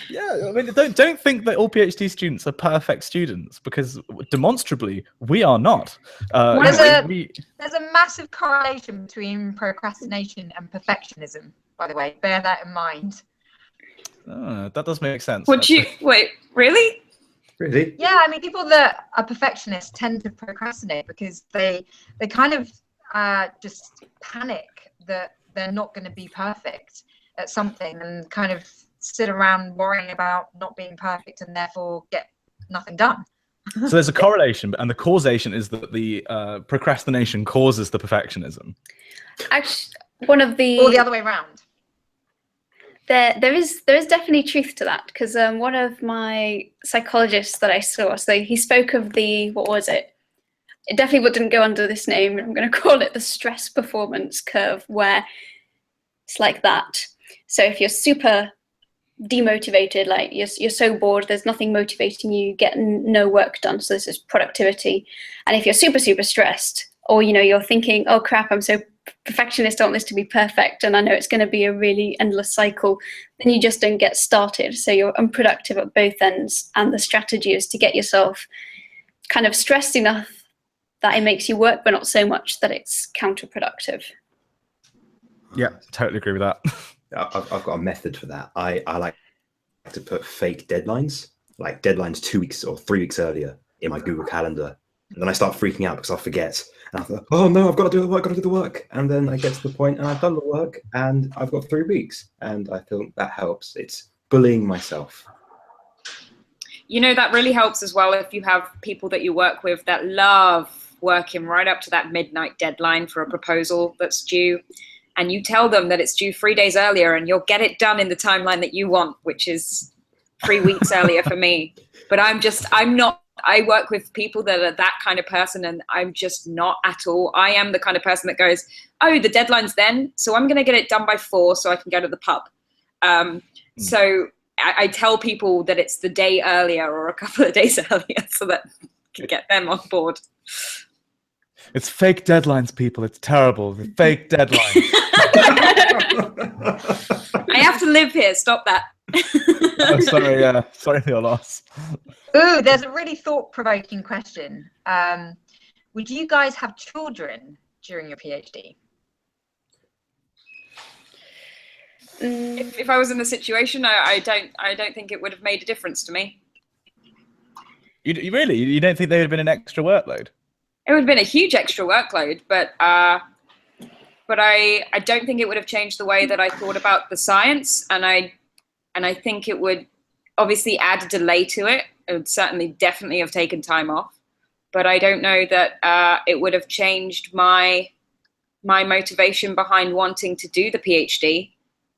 Yeah, I mean, don't think that all PhD students are perfect students, because demonstrably we are not. There's a massive correlation between procrastination and perfectionism, by the way. Bear that in mind. That does make sense. Wait, really? Really? Yeah, I mean, people that are perfectionists tend to procrastinate because they kind of just panic that they're not going to be perfect at something, and kind of sit around worrying about not being perfect and therefore get nothing done. So there's a correlation, and the causation is that the procrastination causes the perfectionism. Actually, or the other way around. There is definitely truth to that, because one of my psychologists that I saw, so he spoke of what was it? It definitely wouldn't go under this name. I'm going to call it the stress performance curve, where it's like that. So if you're super demotivated, like you're so bored, there's nothing motivating you, get no work done, so this is productivity. And if you're super stressed, or you're thinking, oh crap, I'm so perfectionist, I want this to be perfect, and I know it's going to be a really endless cycle, then you just don't get started. So you're unproductive at both ends, and the strategy is to get yourself kind of stressed enough that it makes you work, but not so much that it's counterproductive. Yeah, totally agree with that. I've got a method for that. I like to put fake deadlines, like deadlines 2 weeks or 3 weeks earlier in my Google Calendar. And then I start freaking out because I forget. And I thought, oh no, I've got to do the work, And then I get to the point and I've done the work and I've got 3 weeks. And I feel that helps. It's bullying myself. That really helps as well if you have people that you work with that love working right up to that midnight deadline for a proposal that's due. And you tell them that it's due 3 days earlier, and you'll get it done in the timeline that you want, which is 3 weeks earlier for me. But I'm not I work with people that are that kind of person, and I'm just not at all. I am the kind of person that goes, oh, the deadline's then, so I'm going to get it done by 4 so I can go to the pub. So I tell people that it's the day earlier or a couple of days earlier so that I can get them on board. It's fake deadlines, people. It's terrible. The fake deadlines. I have to live here. Stop that. Oh, sorry. Sorry for your loss. Ooh, there's a really thought-provoking question. Would you guys have children during your PhD? If I was in the situation, I don't think it would have made a difference to me. You really? You don't think there would have been an extra workload? It would have been a huge extra workload, but I don't think it would have changed the way that I thought about the science, and I think it would obviously add a delay to it. It would certainly definitely have taken time off, but I don't know that it would have changed my motivation behind wanting to do the PhD,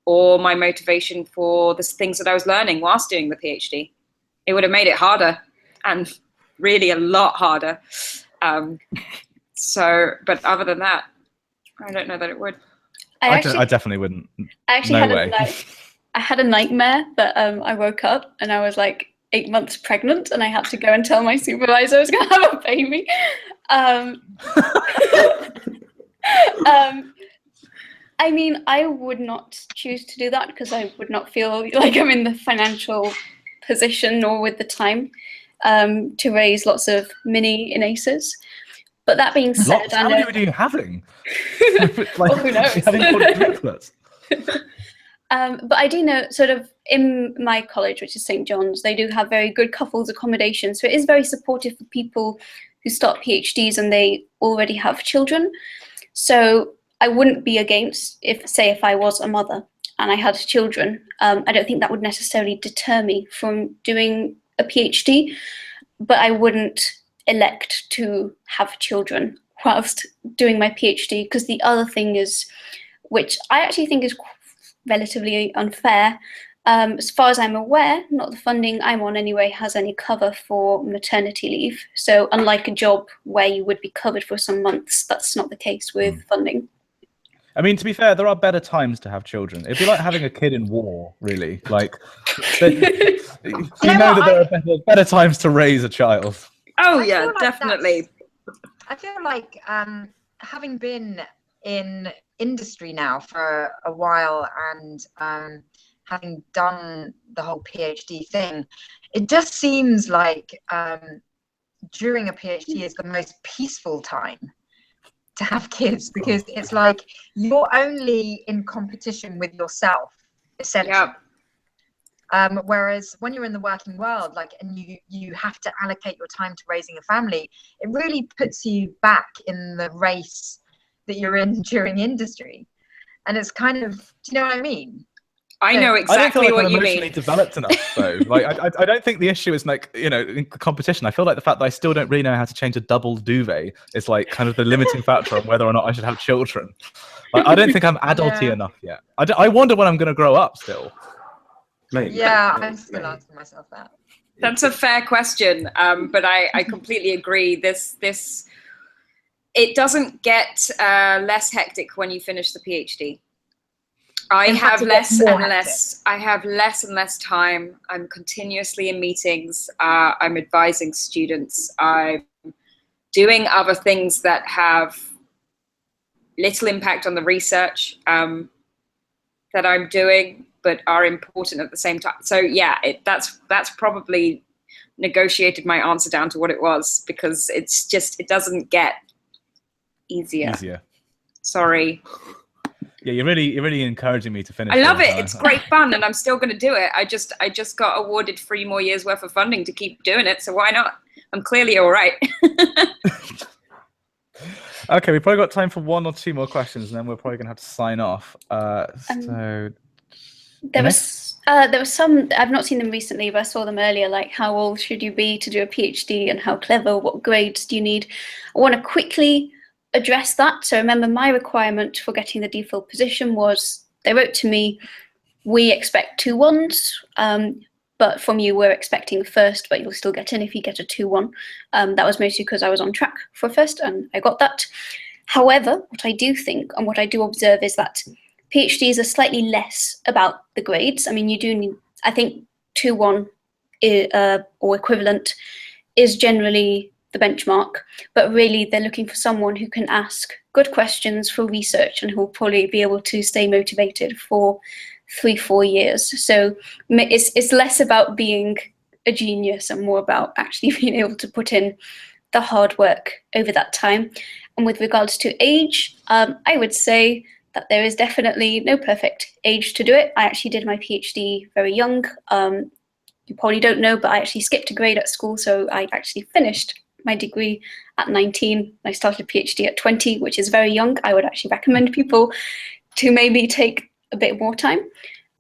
or my motivation for the things that I was learning whilst doing the PhD. It would have made it harder, and really a lot harder. But other than that, I don't know that it would. I definitely wouldn't. I actually I had a nightmare that I woke up and I was like 8 months pregnant, and I had to go and tell my supervisor I was going to have a baby. I mean, I would not choose to do that because I would not feel like I'm in the financial position nor with the time to raise lots of mini Ineses. But that being said, how many are you having? Well, who knows? But I do know, sort of, in my college, which is St. John's, they do have very good couples accommodation. So it is very supportive for people who start PhDs and they already have children. So I wouldn't be against, if I was a mother and I had children, I don't think that would necessarily deter me from doing a PhD, but I wouldn't elect to have children whilst doing my PhD, because the other thing is, which I actually think is relatively unfair, as far as I'm aware, not the funding I'm on anyway has any cover for maternity leave. So unlike a job where you would be covered for some months, that's not the case with funding. I mean, to be fair, there are better times to have children. It'd be like having a kid in war, really. Like, you know that there are better times to raise a child. Oh yeah, definitely. I feel like having been in industry now for a while and having done the whole PhD thing, it just seems like during a PhD is the most peaceful time to have kids, because it's like you're only in competition with yourself, essentially. Yep. Whereas when you're in the working world, like, and you have to allocate your time to raising a family, it really puts you back in the race that you're in during industry. And it's kind of, do you know what I mean? I know exactly I don't feel like what I'm you emotionally mean. developed enough, though. Like, I don't think the issue is like, you know, in competition. I feel like the fact that I still don't really know how to change a double duvet is like kind of the limiting factor on whether or not I should have children. Like, I don't think I'm adulty enough yet. I wonder when I'm going to grow up still. Maybe. Yeah, I'm still asking myself that. That's a fair question, but I completely agree. It doesn't get less hectic when you finish the PhD. I have less and less time. I'm continuously in meetings. I'm advising students. I'm doing other things that have little impact on the research that I'm doing, but are important at the same time. So yeah, that's probably negotiated my answer down to what it was, because it's just, it doesn't get easier. Sorry. Yeah, you're really encouraging me to finish. I love it. It's great fun, and I'm still going to do it. I just got awarded 3 more years worth of funding to keep doing it, so why not? I'm clearly all right. Okay, we've probably got time for 1 or 2 more questions, and then we're probably going to have to sign off. There was some, I've not seen them recently, but I saw them earlier, like how old should you be to do a PhD and how clever, what grades do you need? I want to quickly address that. So remember, my requirement for getting the default position was, they wrote to me, we expect 2 1s. but from you we're expecting first, but you'll still get in if you get a 2-1. That was mostly because I was on track for first and I got that. However, what I do think and what I do observe is that PhDs are slightly less about the grades. I mean, you do need, I think 2-1 or equivalent is generally the benchmark, but really they're looking for someone who can ask good questions for research and who will probably be able to stay motivated for 3-4 years. So it's less about being a genius and more about actually being able to put in the hard work over that time. And with regards to age, I would say that there is definitely no perfect age to do it. I actually did my PhD very young. You probably don't know, but I actually skipped a grade at school, so I actually finished my degree at 19. I started a PhD at 20, which is very young. I would actually recommend people to maybe take a bit more time.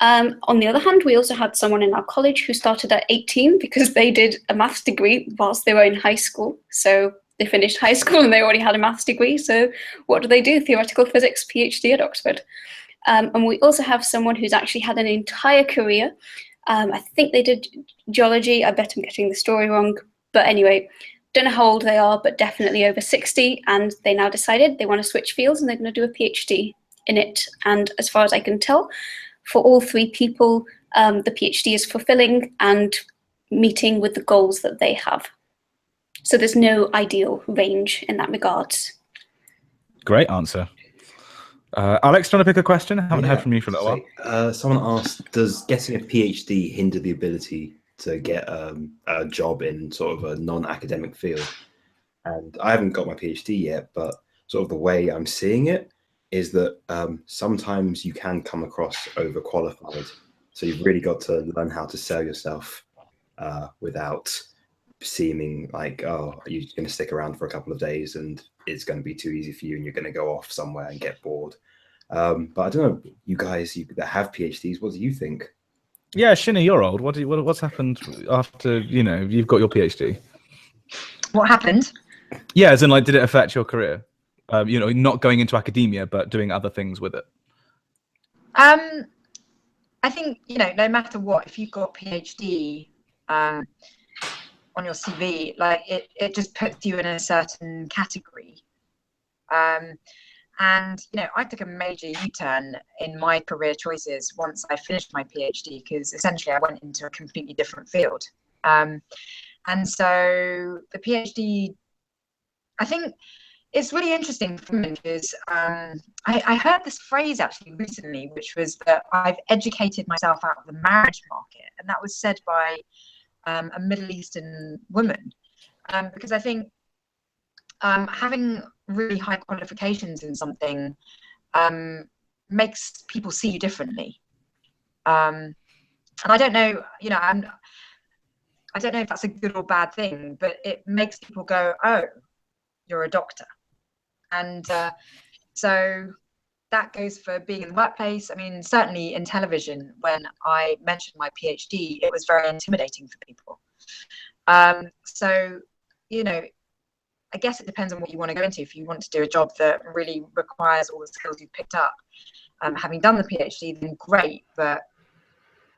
On the other hand, we also had someone in our college who started at 18 because they did a maths degree whilst they were in high school. So they finished high school and they already had a maths degree. So what do? Theoretical physics PhD at Oxford. And we also have someone who's actually had an entire career. I think they did geology. I bet I'm getting the story wrong. But anyway, don't know how old they are, but definitely over 60. And they now decided they want to switch fields and they're going to do a PhD in it. And as far as I can tell, for all 3 people, the PhD is fulfilling and meeting with the goals that they have. So there's no ideal range in that regards. Great answer. Alex, do you want to pick a question? I haven't heard from you for a little while. Someone asked, does getting a PhD hinder the ability to get a job in sort of a non-academic field? And I haven't got my PhD yet, but sort of the way I'm seeing it is that sometimes you can come across overqualified. So you've really got to learn how to sell yourself without seeming like, oh, you're going to stick around for a couple of days and it's going to be too easy for you and you're going to go off somewhere and get bored. But I don't know, you guys that have PhDs, what do you think? Yeah, Shini, you're old. What's happened after, you've got your PhD? What happened? Yeah, as in, like, did it affect your career? Not going into academia, but doing other things with it. I think, no matter what, if you've got PhD on your CV, like it just puts you in a certain category. And, I took a major U-turn in my career choices once I finished my PhD, because essentially I went into a completely different field. And so the PhD, I think it's really interesting for me because I heard this phrase actually recently, which was that I've educated myself out of the marriage market. And that was said by a Middle Eastern woman, because I think having really high qualifications in something makes people see you differently. And I don't know, I don't know if that's a good or bad thing, but it makes people go, oh, you're a doctor. And so that goes for being in the workplace. I mean, certainly in television, when I mentioned my PhD, it was very intimidating for people. So, I guess it depends on what you want to go into. If you want to do a job that really requires all the skills you've picked up, having done the PhD, then great, but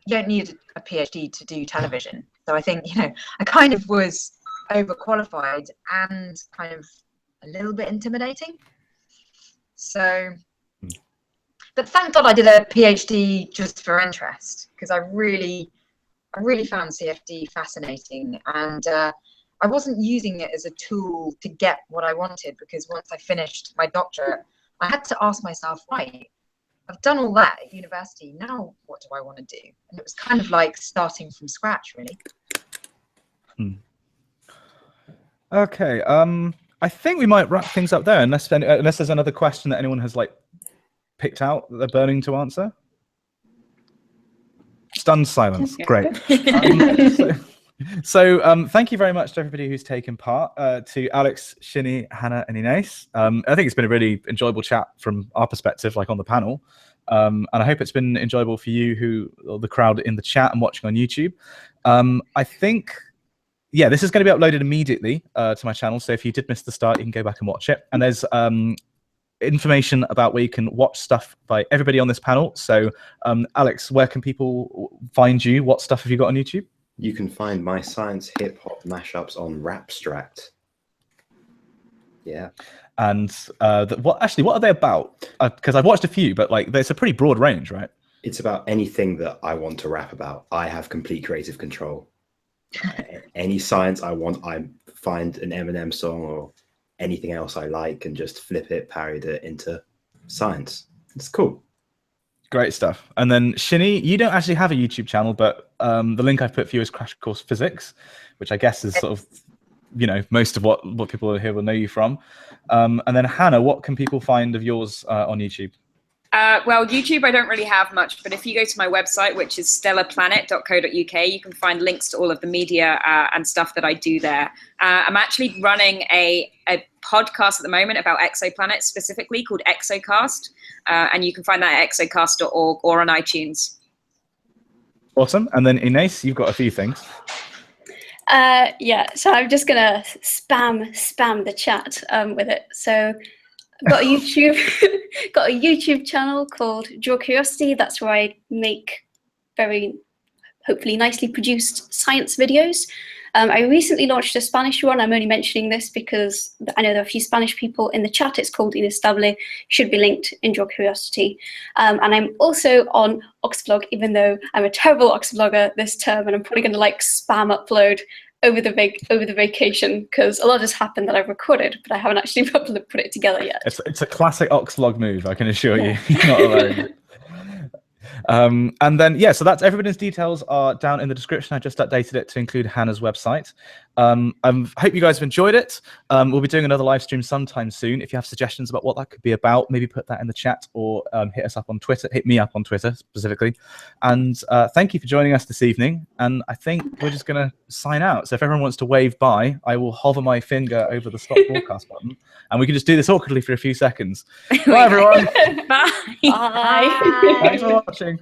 you don't need a PhD to do television. So I think, I kind of was overqualified and kind of a little bit intimidating. So, but thank God I did a PhD just for interest, because I really found CFD fascinating, and I wasn't using it as a tool to get what I wanted, because once I finished my doctorate, I had to ask myself, right, I've done all that at university, now what do I want to do? And it was kind of like starting from scratch, really. Okay, I think we might wrap things up there, unless there's another question that anyone has picked out that they're burning to answer. Stunned silence. Great. So thank you very much to everybody who's taken part, to Alex, Shini, Hannah, and Ines. I think it's been a really enjoyable chat from our perspective, on the panel. And I hope it's been enjoyable for you, the crowd in the chat and watching on YouTube. I think, yeah, this is going to be uploaded immediately to my channel. So if you did miss the start, you can go back and watch it. And there's information about where you can watch stuff by everybody on this panel. So Alex, where can people find you? What stuff have you got on YouTube? You can find my science hip hop mashups on Rapstract. Yeah. And what are they about? Because I've watched a few, but like there's a pretty broad range, right? It's about anything that I want to rap about. I have complete creative control. Any science I want, I find an Eminem song or anything else I like and just flip it, parody it into science. It's cool. Great stuff. And then Shini, you don't actually have a YouTube channel, but the link I've put for you is Crash Course Physics, which I guess is sort of, you know, most of what people here will know you from. And then Hannah, what can people find of yours on YouTube? Well, YouTube, I don't really have much, but if you go to my website, which is stellarplanet.co.uk, you can find links to all of the media and stuff that I do there. I'm actually running a podcast at the moment about exoplanets specifically called Exocast, and you can find that at exocast.org or on iTunes. Awesome. And then Ines, you've got a few things. Yeah, so I'm just gonna spam the chat with it. So got a YouTube channel called Draw Curiosity. That's where I make very hopefully nicely produced science videos. I recently launched a Spanish one. I'm only mentioning this because I know there are a few Spanish people in the chat. It's called Inestable, should be linked in Draw Curiosity. And I'm also on Oxvlog, even though I'm a terrible Oxvlogger this term, and I'm probably going to like spam upload over the vacation because a lot has happened that I've recorded, but I haven't actually put it together yet. It's a classic Oxvlog move, I can assure you. You're not alone. And then, yeah, so that's everybody's details are down in the description. I just updated it to include Hannah's website. I hope you guys have enjoyed it. We'll be doing another live stream sometime soon. If you have suggestions about what that could be about, maybe put that in the chat or hit us up on Twitter, hit me up on Twitter specifically. And thank you for joining us this evening. And I think we're just going to sign out. So if everyone wants to wave bye, I will hover my finger over the stop broadcast button and we can just do this awkwardly for a few seconds. Bye, everyone. Bye. Bye. Thanks for watching.